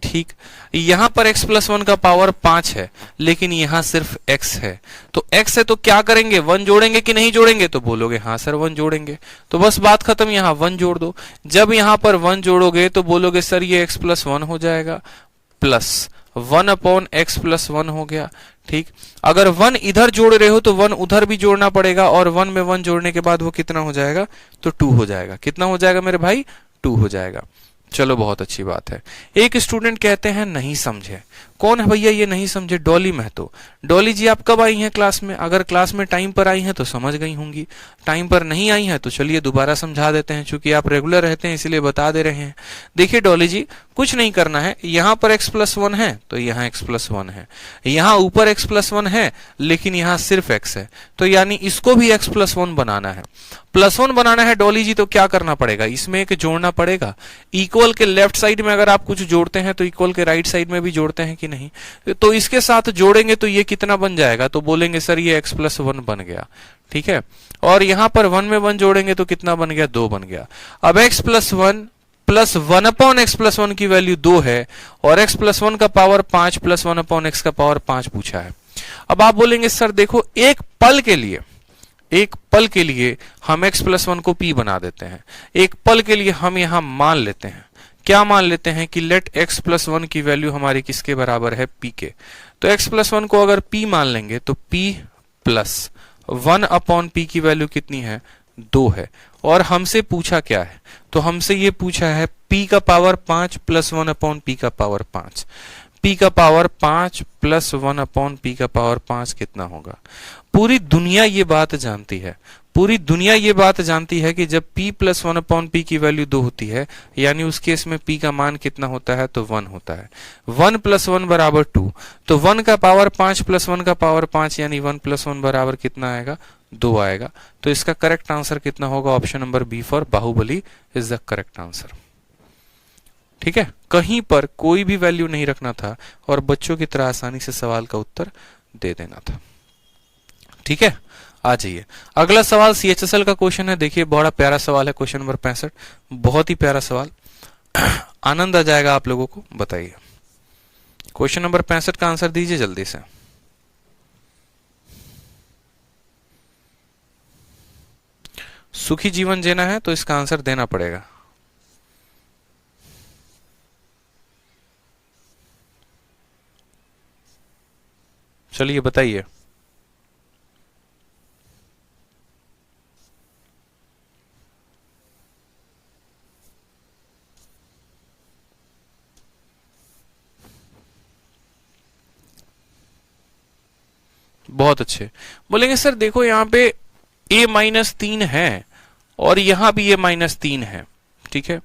ठीक, यहां पर x प्लस वन का पावर 5 है, लेकिन यहां सिर्फ x है। तो x है तो क्या करेंगे, 1 जोड़ेंगे कि नहीं जोड़ेंगे, तो बोलोगे हाँ सर 1 जोड़ेंगे। तो बस बात खत्म, यहां 1 जोड़ दो। जब यहां पर 1 जोड़ोगे तो बोलोगे सर ये x प्लस वन हो जाएगा, plus 1 upon x plus one हो गया। ठीक, अगर 1 इधर जोड़ रहे हो तो 1 उधर भी जोड़ना पड़ेगा, और 1 में 1 जोड़ने के बाद वो कितना हो जाएगा, तो 2 हो जाएगा। कितना हो जाएगा मेरे भाई, 2 हो जाएगा। चलो बहुत अच्छी बात है। एक स्टूडेंट कहते हैं नहीं समझे। कौन है भैया ये नहीं समझे, डॉली महतो। डॉली जी आप कब आई हैं क्लास में, अगर क्लास में टाइम पर आई हैं तो समझ गई होंगी, टाइम पर नहीं आई हैं तो चलिए दोबारा समझा देते हैं, चूंकि आप रेगुलर रहते हैं इसलिए बता दे रहे हैं। देखिए डॉली जी, कुछ नहीं करना है, यहां पर x प्लस वन है तो यहां x प्लस वन है, यहां ऊपर x प्लस वन है लेकिन यहां सिर्फ x है, तो यानी इसको भी x प्लस वन बनाना है। प्लस वन बनाना है डॉली जी, तो क्या करना पड़ेगा, इसमें एक जोड़ना पड़ेगा। इक्वल के लेफ्ट साइड में अगर आप कुछ जोड़ते हैं तो इक्वल के राइट साइड में भी जोड़ते हैं कि नहीं, तो इसके साथ जोड़ेंगे तो ये कितना बन जाएगा, तो बोलेंगे सर ये x प्लस वन बन गया। ठीक है, और यहां पर 1 में 1 जोड़ेंगे तो कितना बन गया, 2 बन गया। अब x plus one plus 1 upon x plus one की वैल्यू 2 है, और x प्लस वन का पावर 5 प्लस 1 अपॉन एक्स का पावर 5 पूछा है। अब आप बोलेंगे सर देखो एक पल के लिए हम x प्लस वन को p बना देते हैं। एक पल के लिए हम यहां मान लेते हैं, क्या मान लेते हैं कि लेट x प्लस वन की वैल्यू हमारी किसके बराबर है, p के। तो x प्लस वन को अगर p मान लेंगे तो p प्लस 1 अपॉन p की वैल्यू कितनी है, 2 है। और हमसे पूछा क्या है, तो हमसे ये पूछा है p का पावर 5 प्लस 1 अपॉन p का पावर 5। p का पावर 5 प्लस 1 अपॉन p का पावर 5 कितना होगा। पूरी दुनिया ये बात जानती है, पूरी दुनिया ये बात जानती है कि जब p प्लस 1 अपॉन p की वैल्यू 2 होती है, यानी उस केस में p का मान कितना होता है, तो 1 होता है। 1 प्लस 1 बराबर 2, तो 1 का पावर 5 प्लस 1 का पावर 5 यानी 1 प्लस 1 बराबर कितना आएगा, 2 आएगा। तो इसका करेक्ट आंसर कितना होगा, option number B for Baahubali is the correct answer. ठीक है, कहीं पर कोई भी वैल्यू नहीं रखना था और बच्चों की तरह आसानी से सवाल का उत्तर दे देना था। ठीक है, आ जाइए अगला सवाल CHSL का क्वेश्चन है। देखिए बड़ा प्यारा सवाल है, क्वेश्चन नंबर 65, बहुत ही प्यारा सवाल, आनंद आ जाएगा आप लोगों को। बताइए क्वेश्चन नंबर 65 का आंसर दीजिए जल्दी से। सुखी जीवन जीना है तो इसका आंसर देना पड़ेगा। चलिए बताइए। बहुत अच्छे। बोलेंगे सर देखो यहाँ पे a-3 है और यहां भी a-3 है। ठीक है,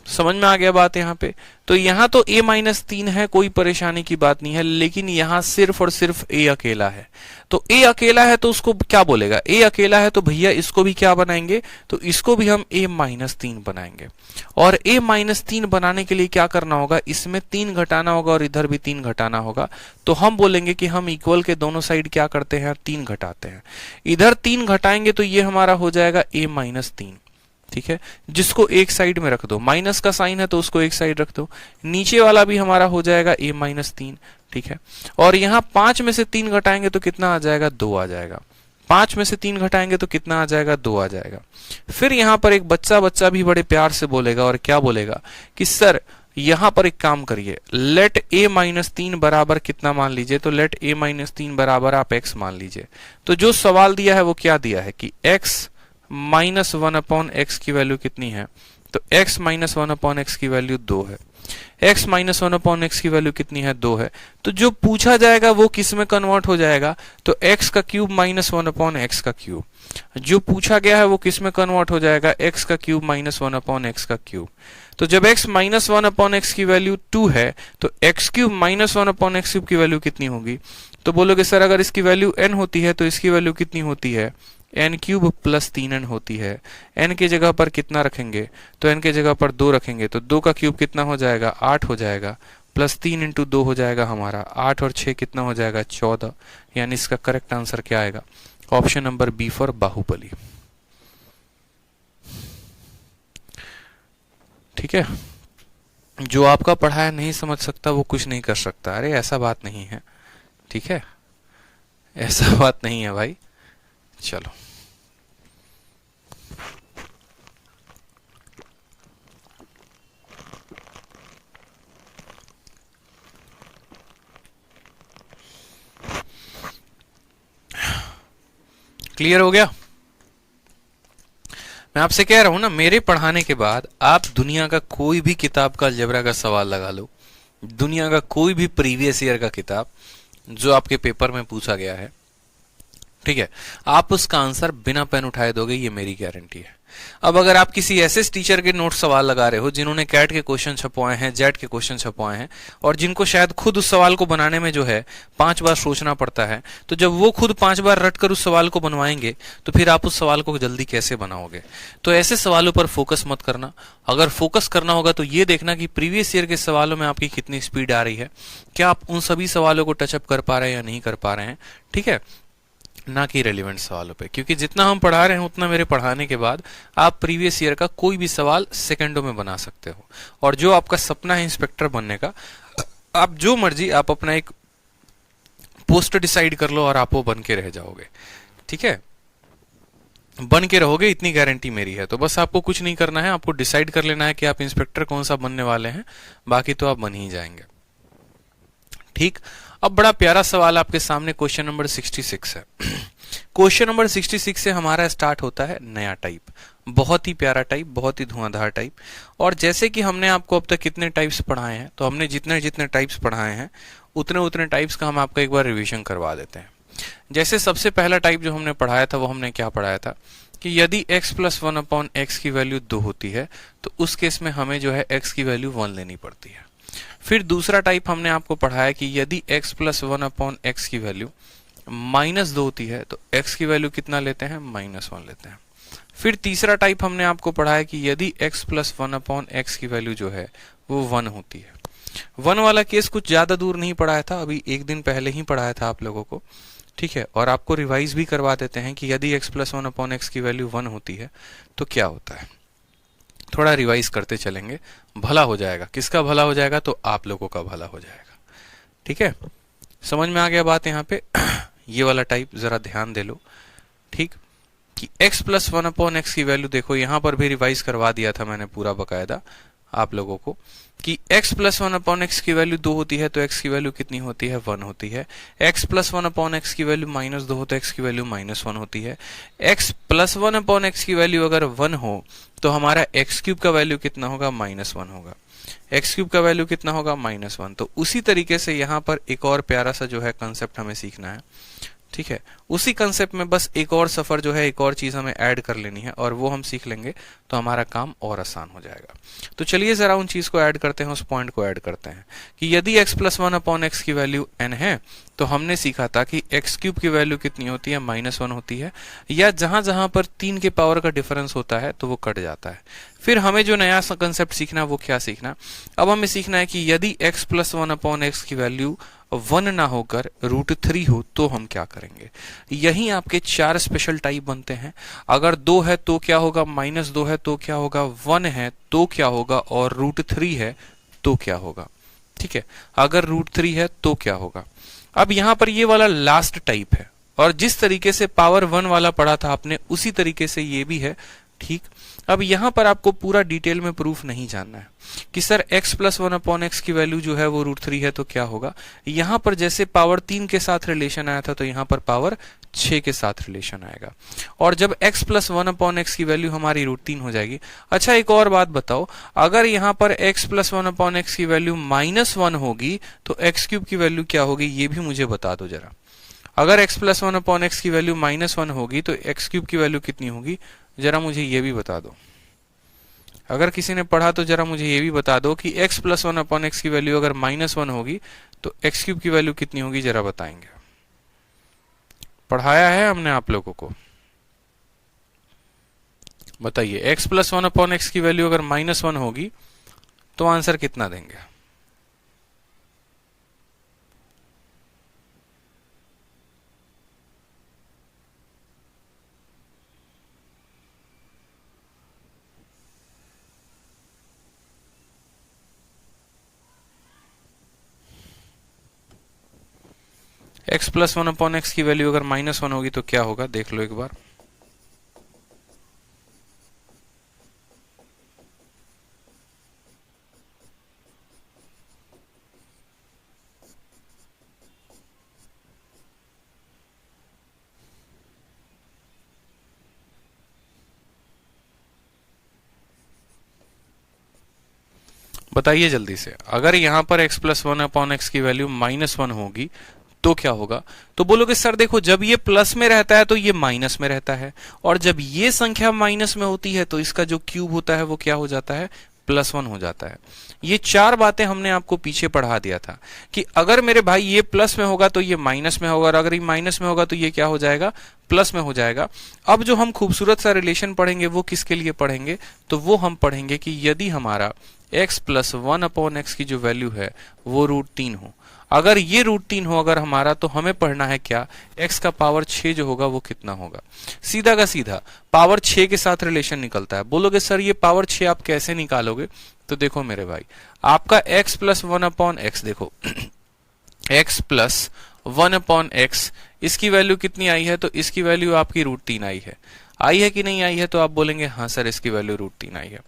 समझ में आ गया बात यहाँ पे। तो यहाँ तो a-3 है, कोई परेशानी की बात नहीं है, लेकिन यहाँ सिर्फ और सिर्फ a अकेला है। तो a अकेला है तो उसको क्या बोलेगा, a अकेला है तो भैया इसको भी क्या बनाएंगे, तो इसको भी हम a-3 बनाएंगे। और a-3 बनाने के लिए क्या करना होगा, इसमें 3 घटाना होगा और इधर भी 3 घटाना होगा। तो हम बोलेंगे कि हम इक्वल के दोनों साइड क्या करते हैं, 3 घटाते हैं। इधर 3 घटाएंगे तो ये हमारा हो जाएगा a-3। ठीक है, जिसको एक साइड में रख दो, माइनस का साइन है तो उसको एक साइड रख दो। नीचे वाला भी हमारा हो जाएगा a-3। ठीक है, और यहाँ 5 में से 3 घटाएंगे तो कितना आ जाएगा, 2 आ जाएगा। 5 में से 3 घटाएंगे तो कितना आ जाएगा, 2 आ जाएगा। फिर यहाँ पर एक बच्चा भी बड़े प्यार से बोलेगा, और क्या बोलेगा कि सर यहां पर एक काम करिए, लेट a-3 बराबर कितना मान लीजिए, तो लेट a-3 बराबर आप x मान लीजिए। तो जो सवाल दिया है वो क्या दिया है कि x माइनस 1 अपॉन एक्स की वैल्यू कितनी है, तो x माइनस 1 अपॉन एक्स की वैल्यू 2 है। x माइनस 1 अपॉन एक्स की वैल्यू कितनी है, 2 है। तो जो पूछा जाएगा वो किस में कन्वर्ट हो जाएगा, तो x का क्यूब माइनस 1 अपॉन एक्स का क्यूब। जो पूछा गया है वो किस में कन्वर्ट हो जाएगा, x का क्यूब माइनस 1 अपॉन एक्स का क्यूब। तो जब x माइनस 1 अपॉन एक्स की वैल्यू 2 है तो x cube minus 1 upon x cube की वैल्यू कितनी होगी, तो बोलोगे सर अगर इसकी वैल्यू n होती है तो इसकी वैल्यू कितनी होती है, n क्यूब प्लस 3n होती है। n की जगह पर कितना रखेंगे, तो n की जगह पर 2 रखेंगे, तो 2 का क्यूब कितना हो जाएगा, 8 हो जाएगा, प्लस 3 इंटू 2 हो जाएगा हमारा 8 और 6 कितना हो जाएगा, 14। यानी इसका करेक्ट आंसर क्या आएगा, option number B for Baahubali. ठीक है, जो आपका पढ़ाया नहीं समझ सकता वो कुछ नहीं कर सकता। अरे ऐसा बात नहीं है, ठीक है, ऐसा बात नहीं है भाई। चलो, क्लियर हो गया। मैं आपसे कह रहा हूं ना, मेरे पढ़ाने के बाद आप दुनिया का कोई भी किताब का अलजेब्रा का सवाल लगा लो, दुनिया का कोई भी प्रीवियस ईयर का किताब जो आपके पेपर में पूछा गया है, ठीक है, आप उसका आंसर बिना पेन उठाए दोगे, ये मेरी गारंटी है। अब अगर आप किसी ऐसे टीचर के नोट सवाल लगा रहे हो जिन्होंने कैट के क्वेश्चन छपवाए हैं, जेट के क्वेश्चन छपवाए हैं, और जिनको शायद खुद उस सवाल को बनाने में जो है 5 बार सोचना पड़ता है, तो जब वो खुद 5 बार रटकर उस सवाल को बनवाएंगे तो फिर आप उस सवाल को जल्दी कैसे बनाओगे। तो ऐसे सवालों पर फोकस मत करना। अगर फोकस करना होगा तो ये देखना कि प्रीवियस ईयर के सवालों में आपकी कितनी स्पीड आ रही है, क्या आप उन सभी सवालों को टचअप कर पा रहे हैं या नहीं कर पा रहे हैं, ठीक है, ना कि रेलिवेंट सवालों पे। क्योंकि जितना हम पढ़ा रहे हैं उतना मेरे पढ़ाने के बाद आप प्रीवियस ईयर का कोई भी सवाल सेकंडों में बना सकते हो। और जो आपका सपना है इंस्पेक्टर बनने का, आप जो मर्जी आप अपना एक पोस्ट डिसाइड कर लो और आप वो बन के रह जाओगे, ठीक है, बन के रहोगे, इतनी गारंटी मेरी है। तो बस आपको कुछ नहीं करना है, आपको डिसाइड कर लेना है कि आप इंस्पेक्टर कौन सा बनने वाले हैं, बाकी तो आप बन ही जाएंगे, ठीक। अब बड़ा प्यारा सवाल आपके सामने क्वेश्चन नंबर 66 है। क्वेश्चन नंबर 66 से हमारा स्टार्ट होता है नया टाइप, बहुत ही प्यारा टाइप, बहुत ही धुआंधार टाइप। और जैसे कि हमने आपको अब तक कितने टाइप्स पढ़ाए हैं, तो हमने जितने जितने टाइप्स पढ़ाए हैं उतने उतने टाइप्स का हम आपका एक बार रिवीजन करवा देते हैं। जैसे सबसे पहला टाइप जो हमने पढ़ाया था वो हमने क्या पढ़ाया था कि यदि x प्लस 1/x की वैल्यू 2 होती है तो उस केस में हमें जो है x की वैल्यू 1 लेनी पड़ती है। फिर दूसरा टाइप हमने आपको पढ़ाया कि यदि x प्लस 1/x की वैल्यू -2 होती है तो x की वैल्यू कितना लेते हैं, -1 लेते हैं। फिर तीसरा टाइप हमने आपको पढ़ाया कि यदि x प्लस 1/x की वैल्यू जो है वो 1 होती है। 1 वाला केस कुछ ज्यादा दूर नहीं पढ़ाया था, अभी एक दिन पहले ही पढ़ाया था आप लोगों को, ठीक है। और आपको रिवाइज भी करवा देते हैं कि यदि x प्लस 1/x की वैल्यू 1 होती है तो क्या होता है। थोड़ा रिवाइज करते चलेंगे, भला हो जाएगा। किसका भला हो जाएगा, तो आप लोगों का भला हो जाएगा, ठीक है। समझ में आ गया बात यहाँ पे। ये वाला टाइप जरा ध्यान दे लो, ठीक, कि x प्लस 1/x की वैल्यू देखो, यहां पर भी रिवाइज करवा दिया था मैंने पूरा बकायदा आप लोगों को कि x प्लस 1/x की वैल्यू 2 होती है तो x की वैल्यू कितनी होती है, 1 होती है। x प्लस 1/x की वैल्यू -2 हो तो x की वैल्यू -1 होती है। x प्लस 1/x की वैल्यू अगर 1 हो तो हमारा x क्यूब का वैल्यू कितना होगा, -1 होगा। x क्यूब का वैल्यू कितना होगा, -1। तो उसी तरीके से यहाँ पर एक और प्यारा सा जो है कंसेप्ट हमें सीखना है, ठीक है। उसी कंसेप्ट में बस एक और सफर जो है, एक और चीज हमें ऐड कर लेनी है और वो हम सीख लेंगे तो हमारा काम और आसान हो जाएगा। तो चलिए जरा उन चीज को ऐड करते हैं, उस पॉइंट को ऐड करते हैं कि यदि x प्लस 1/x की वैल्यू n है तो हमने सीखा था कि x क्यूब की वैल्यू कितनी होती है, -1 होती है, या जहां जहां पर 3 के पावर का डिफरेंस होता है तो वो कट जाता है। फिर हमें जो नया कंसेप्ट सीखना वो क्या सीखना, अब हमें सीखना है कि यदि x प्लस 1/x की वैल्यू 1 ना होकर √3 हो तो हम क्या करेंगे। यही आपके 4 स्पेशल टाइप बनते हैं। अगर 2 है तो क्या होगा, -2 है तो क्या होगा, 1 है तो क्या होगा, और √3 है तो क्या होगा, ठीक है। अगर √3 है तो क्या होगा। अब यहां पर ये वाला लास्ट टाइप है, और जिस तरीके से पावर 1 वाला पढ़ा था आपने उसी तरीके से ये भी है, ठीक। अब यहां पर आपको पूरा डिटेल में प्रूफ नहीं जानना है कि सर x प्लस 1/x की वैल्यू जो है वो √3 है तो क्या होगा। यहां पर जैसे पावर 3 के साथ रिलेशन आया था तो यहां पर पावर 6 के साथ रिलेशन आएगा। और जब x प्लस 1/x की वैल्यू हमारी √3 हो जाएगी। अच्छा एक और बात बताओ, अगर यहां पर x प्लस 1/x की वैल्यू -1 होगी तो x क्यूब की वैल्यू क्या होगी, ये भी मुझे बता दो जरा। अगर x प्लस 1/x की वैल्यू -1 होगी तो x क्यूब की वैल्यू कितनी होगी, जरा मुझे ये भी बता दो। अगर किसी ने पढ़ा तो जरा मुझे ये भी बता दो कि x प्लस 1/x की वैल्यू अगर -1 होगी तो x क्यूब की वैल्यू कितनी होगी, जरा बताएंगे। पढ़ाया है हमने आप लोगों को, बताइए। x प्लस 1/x की वैल्यू अगर -1 होगी तो आंसर कितना देंगे। x plus one upon x की वैल्यू अगर -1 होगी तो क्या होगा, देख लो एक बार। बताइए जल्दी से, अगर यहां पर x plus one upon x की वैल्यू -1 होगी तो क्या होगा। तो बोलोगे सर देखो, जब ये प्लस में रहता है तो ये माइनस में रहता है, और जब ये संख्या माइनस में होती है तो इसका जो क्यूब होता है वो क्या हो जाता है, +1 हो जाता है। ये चार बातें हमने आपको पीछे पढ़ा दिया था कि अगर मेरे भाई ये प्लस में होगा तो ये माइनस में होगा, और अगर ये माइनस में होगा तो ये क्या हो जाएगा, प्लस में हो जाएगा। अब जो हम खूबसूरत सा रिलेशन पढ़ेंगे वो किसके लिए पढ़ेंगे, तो वो हम पढ़ेंगे कि यदि हमारा x plus one upon x की जो वैल्यू है वो √3 हो, अगर ये √3 हो अगर हमारा, तो हमें पढ़ना है क्या, x का पावर 6 जो होगा वो कितना होगा। सीधा का सीधा पावर 6 के साथ रिलेशन निकलता है। बोलोगे सर ये पावर 6 आप कैसे निकालोगे, तो देखो मेरे भाई, आपका x plus one upon x, देखो x plus one upon x, इसकी वैल्यू कितनी आई है, तो इसकी वैल्यू आपकी √3 आई है कि नहीं आई है, तो आप बोलेंगे हाँ सर इसकी वैल्यू √3 आई है।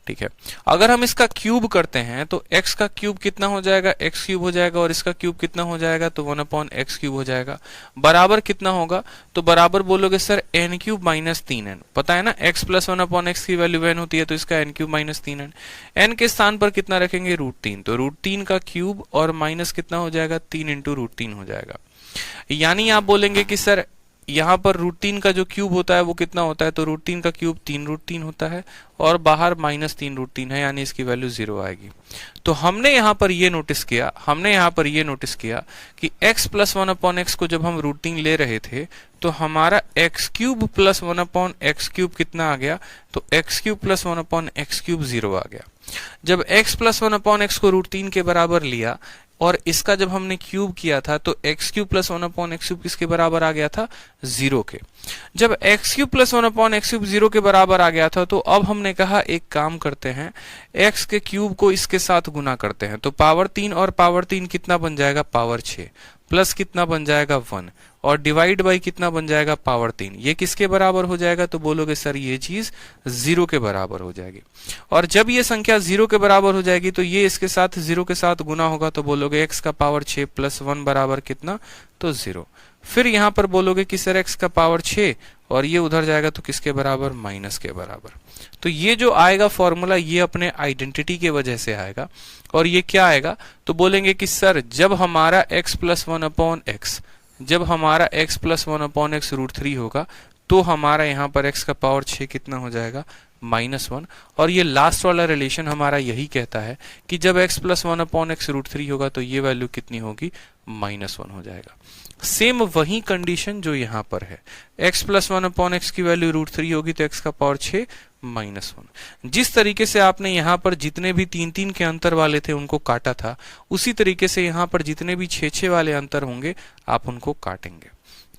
ठीक है, अगर हम इसका क्यूब करते हैं तो x का क्यूब कितना हो जाएगा, x क्यूब हो जाएगा, और इसका क्यूब कितना हो जाएगा, तो 1 अपॉन एक्स क्यूब हो जाएगा। बराबर कितना होगा, तो बराबर बोलोगे sir n cube minus 3n। पता है ना x plus one upon x की वैल्यू n होती है, तो इसका n cube minus 3n। n के स्थान पर कितना रखेंगे, √3, तो √3 का क्यूब और माइनस कितना हो जाएगा, 3 इंटू √3 हो जाएगा। यानी आप बोलेंगे कि सर यहाँ पर √3 का जो क्यूब होता है वो कितना होता है, तो √3 का क्यूब 3√3 होता है, और बाहर -3√3 है, यानी इसकी वैल्यू 0 आएगी। तो हमने यहाँ पर ये नोटिस किया कि x plus one upon x को जब हम √3 ले रहे थे तो हमारा x cube plus one upon x cube कितना आ गया, तो x cube plus one upon x cube 0 आ गया। जब x plus one upon x को √3 के बराबर लिया और इसका जब हमने क्यूब किया था तो x cube plus one upon x cube किसके बराबर आ गया था, 0 के। जब x cube plus one upon x cube 0 के बराबर आ गया था तो अब हमने कहा एक काम करते हैं, x के क्यूब को इसके साथ गुना करते हैं, तो पावर 3 और पावर 3 कितना बन जाएगा, पावर 6, प्लस कितना बन जाएगा 1, और डिवाइड बाई कितना बन जाएगा, पावर 3। ये किसके बराबर हो जाएगा, तो बोलोगे सर ये चीज 0 के बराबर हो जाएगी। और जब ये संख्या 0 के बराबर हो जाएगी तो ये इसके साथ 0 के साथ गुना होगा, तो बोलोगे x का पावर 6 प्लस 1 बराबर कितना, तो 0। फिर यहां पर बोलोगे कि सर x का पावर 6 और ये उधर जाएगा तो किसके बराबर, माइनस के बराबर। तो ये जो आएगा फॉर्मूला ये अपने आइडेंटिटी के वजह से आएगा, और ये क्या आएगा, तो बोलेंगे कि सर जब हमारा x plus one upon x, जब हमारा x plus one upon x √3 होगा तो हमारा यहाँ पर x का पावर 6 कितना हो जाएगा, -1। और ये लास्ट वाला रिलेशन हमारा यही कहता है कि जब x plus one upon x √3 होगा तो ये वैल्यू कितनी होगी, -1 हो जाएगा। सेम वही कंडीशन जो यहाँ पर है, x plus one upon x की वैल्यू √3 होगी तो x का पावर 6 -1। जिस तरीके से आपने यहाँ पर जितने भी 3-3 के अंतर वाले थे उनको काटा था, उसी तरीके से यहाँ पर जितने भी 6-6 वाले अंतर होंगे आप उनको काटेंगे।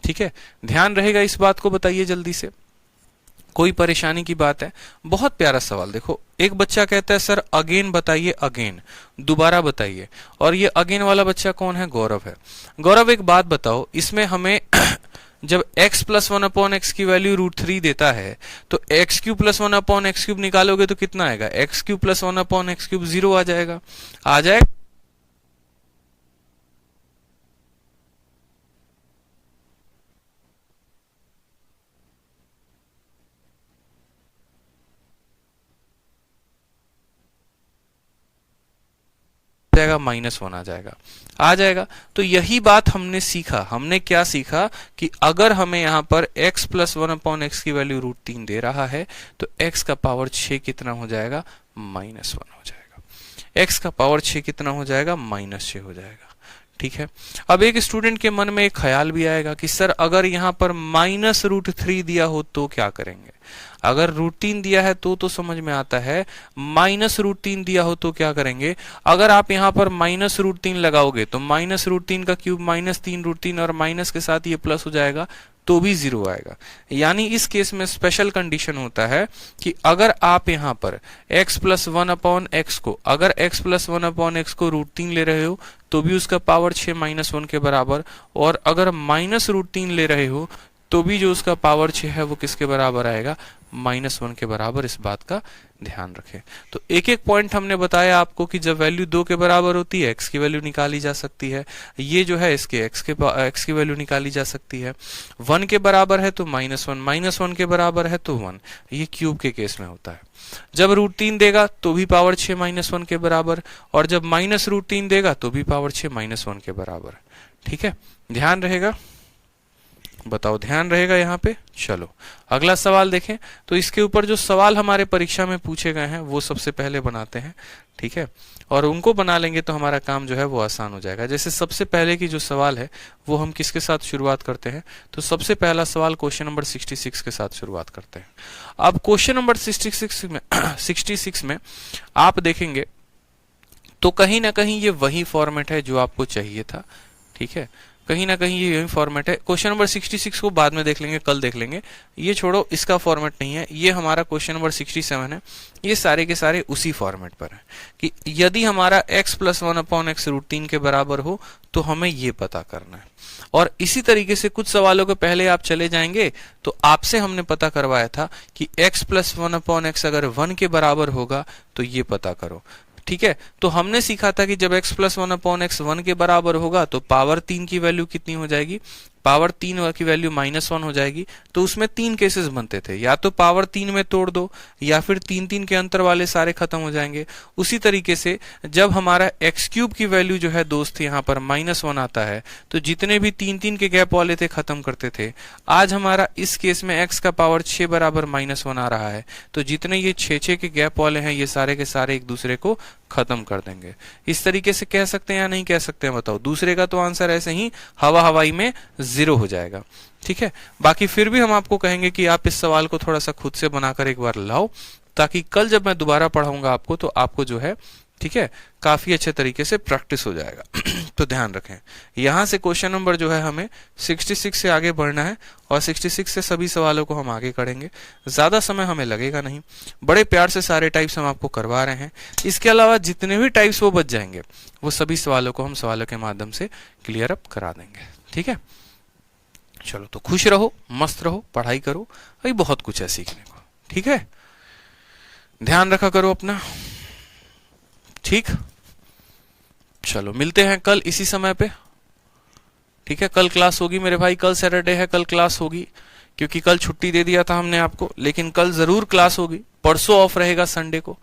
ठीक है, ध्यान रहेगा इस बात को, बताइए जल्दी से, कोई परेशानी की बात है। बहुत प्यारा सवाल, देखो एक बच्चा कहता है सर अगेन बताइए, अगेन दोबारा बताइए, और ये अगेन वाला बच्चा कौन है, गौरव है। गौरव एक बात बताओ, इसमें हमें जब x plus one upon x की वैल्यू √3 देता है तो x cube plus one upon x cube निकालोगे तो कितना आएगा, x cube plus one upon x cube 0 आ जाएगा, आ जाएगा। जाएगा, -1 आ जाएगा, आ जाएगा। तो यही बात हमने सीखा, हमने क्या सीखा कि अगर हमें यहाँ पर x plus one upon x की वैल्यू √3 दे रहा है तो x का पावर 6 कितना हो जाएगा, -1 हो जाएगा। x का पावर 6 कितना हो जाएगा, -6 हो जाएगा। ठीक है, अब एक स्टूडेंट के मन में एक ख्याल भी आएगा कि सर अगर यहाँ पर -√3 दिया हो तो क्या करेंगे। अगर √3 दिया है तो समझ में आता है, -√3 दिया हो तो क्या करेंगे, अगर आप यहाँ पर -√3 लगाओगे तो -√3 का क्यूब -3√3 और माइनस के साथ ये प्लस हो जाएगा तो भी 0 आएगा। यानी इस केस में स्पेशल कंडीशन होता है कि अगर आप यहाँ पर x + 1/x को, अगर x + 1/x को √3 ले रहे हो तो भी उसका पावर 6 -1 के बराबर, और अगर -√3 ले रहे हो तो भी जो उसका पावर 6 है वो किसके बराबर आएगा, -1 के बराबर। इस बात का ध्यान रखें। तो एक एक पॉइंट हमने बताया आपको कि जब वैल्यू 2 के बराबर होती है x की वैल्यू निकाली जा सकती है, ये जो है इसके x की वैल्यू निकाली जा सकती है। 1 के बराबर है तो -1, -1 के बराबर है तो 1, ये क्यूब के केस में होता है। जब √3 देगा तो भी पावर 6 -1 के बराबर, और जब -√3 देगा तो भी पावर 6 -1 के बराबर। ठीक है, ध्यान रहेगा, बताओ ध्यान रहेगा यहाँ पे। चलो अगला सवाल देखें। तो इसके ऊपर जो सवाल हमारे परीक्षा में पूछे गए हैं वो सबसे पहले बनाते हैं, ठीक है, और उनको बना लेंगे तो हमारा काम जो है वो आसान हो जाएगा। जैसे सबसे पहले की जो सवाल है वो हम किसके साथ शुरुआत करते हैं, तो सबसे पहला सवाल क्वेश्चन नंबर 66 के साथ शुरुआत करते हैं। अब क्वेश्चन नंबर 66 में आप देखेंगे तो कहीं ना कहीं ये वही फॉर्मेट है जो आपको चाहिए था। ठीक है, कहीं ना कहीं ये यही फॉर्मेट है। क्वेश्चन नंबर 66 को बाद में देख लेंगे, कल देख लेंगे, ये छोड़ो, इसका फॉर्मेट नहीं है। ये हमारा क्वेश्चन नंबर 67 है, ये सारे के सारे उसी फॉर्मेट पर है कि यदि हमारा x + 1/x √3 के बराबर हो तो हमें ये पता करना है। और इसी तरीके से कुछ सवालों के पहले आप चले जाएंगे तो आपसे हमने पता करवाया था कि x + 1/x अगर 1 के बराबर होगा तो ये पता करो। ठीक है, तो हमने सीखा था कि जब x + 1/x 1 के बराबर होगा तो पावर 3 की वैल्यू कितनी हो जाएगी, पावर 3 की वैल्यू -1 हो जाएगी। तो उसमें 3 केसेस बनते थे, या तो पावर 3 में तोड़ दो या फिर 3 के अंतर वाले सारे खत्म हो जाएंगे। उसी तरीके से जब हमारा x³ की वैल्यू जो है दोस्त यहाँ पर -1 आता है तो जितने भी 3 के गैप वाले थे खत्म करते थे। आज हमारा इस केस में x का पावर 6 बराबर -1 आ रहा है तो जितने ये 6 के गैप वाले हैं ये सारे के सारे एक दूसरे को खत्म कर देंगे। इस तरीके से कह सकते हैं या नहीं कह सकते हैं, बताओ। दूसरे का तो आंसर ऐसे ही हवा हवाई में 0 हो जाएगा। ठीक है, बाकी फिर भी हम आपको कहेंगे कि आप इस सवाल को थोड़ा सा खुद से बनाकर एक बार लाओ, ताकि कल जब मैं दोबारा पढ़ाऊंगा आपको तो आपको जो है, ठीक है, काफी अच्छे तरीके से प्रैक्टिस हो जाएगा। तो ध्यान रखें, यहां से क्वेश्चन नंबर जो है हमें 66 से आगे बढ़ना है और 66 से सभी सवालों को हम आगे करेंगे। ज्यादा समय हमें लगेगा नहीं, बड़े प्यार से सारे टाइप्स हम आपको करवा रहे हैं। इसके अलावा जितने भी टाइप्स वो बच जाएंगे वो सभी सवालों को हम सवालों के माध्यम से क्लियर अप करा देंगे। ठीक है, चलो तो खुश रहो, मस्त रहो, पढ़ाई करो, अभी बहुत कुछ है सीखने को। ठीक है, ध्यान रखा करो अपना। ठीक, चलो मिलते हैं कल इसी समय पे। ठीक है, कल क्लास होगी मेरे भाई, कल सैटरडे है, कल क्लास होगी, क्योंकि कल छुट्टी दे दिया था हमने आपको, लेकिन कल जरूर क्लास होगी। परसों ऑफ रहेगा संडे को।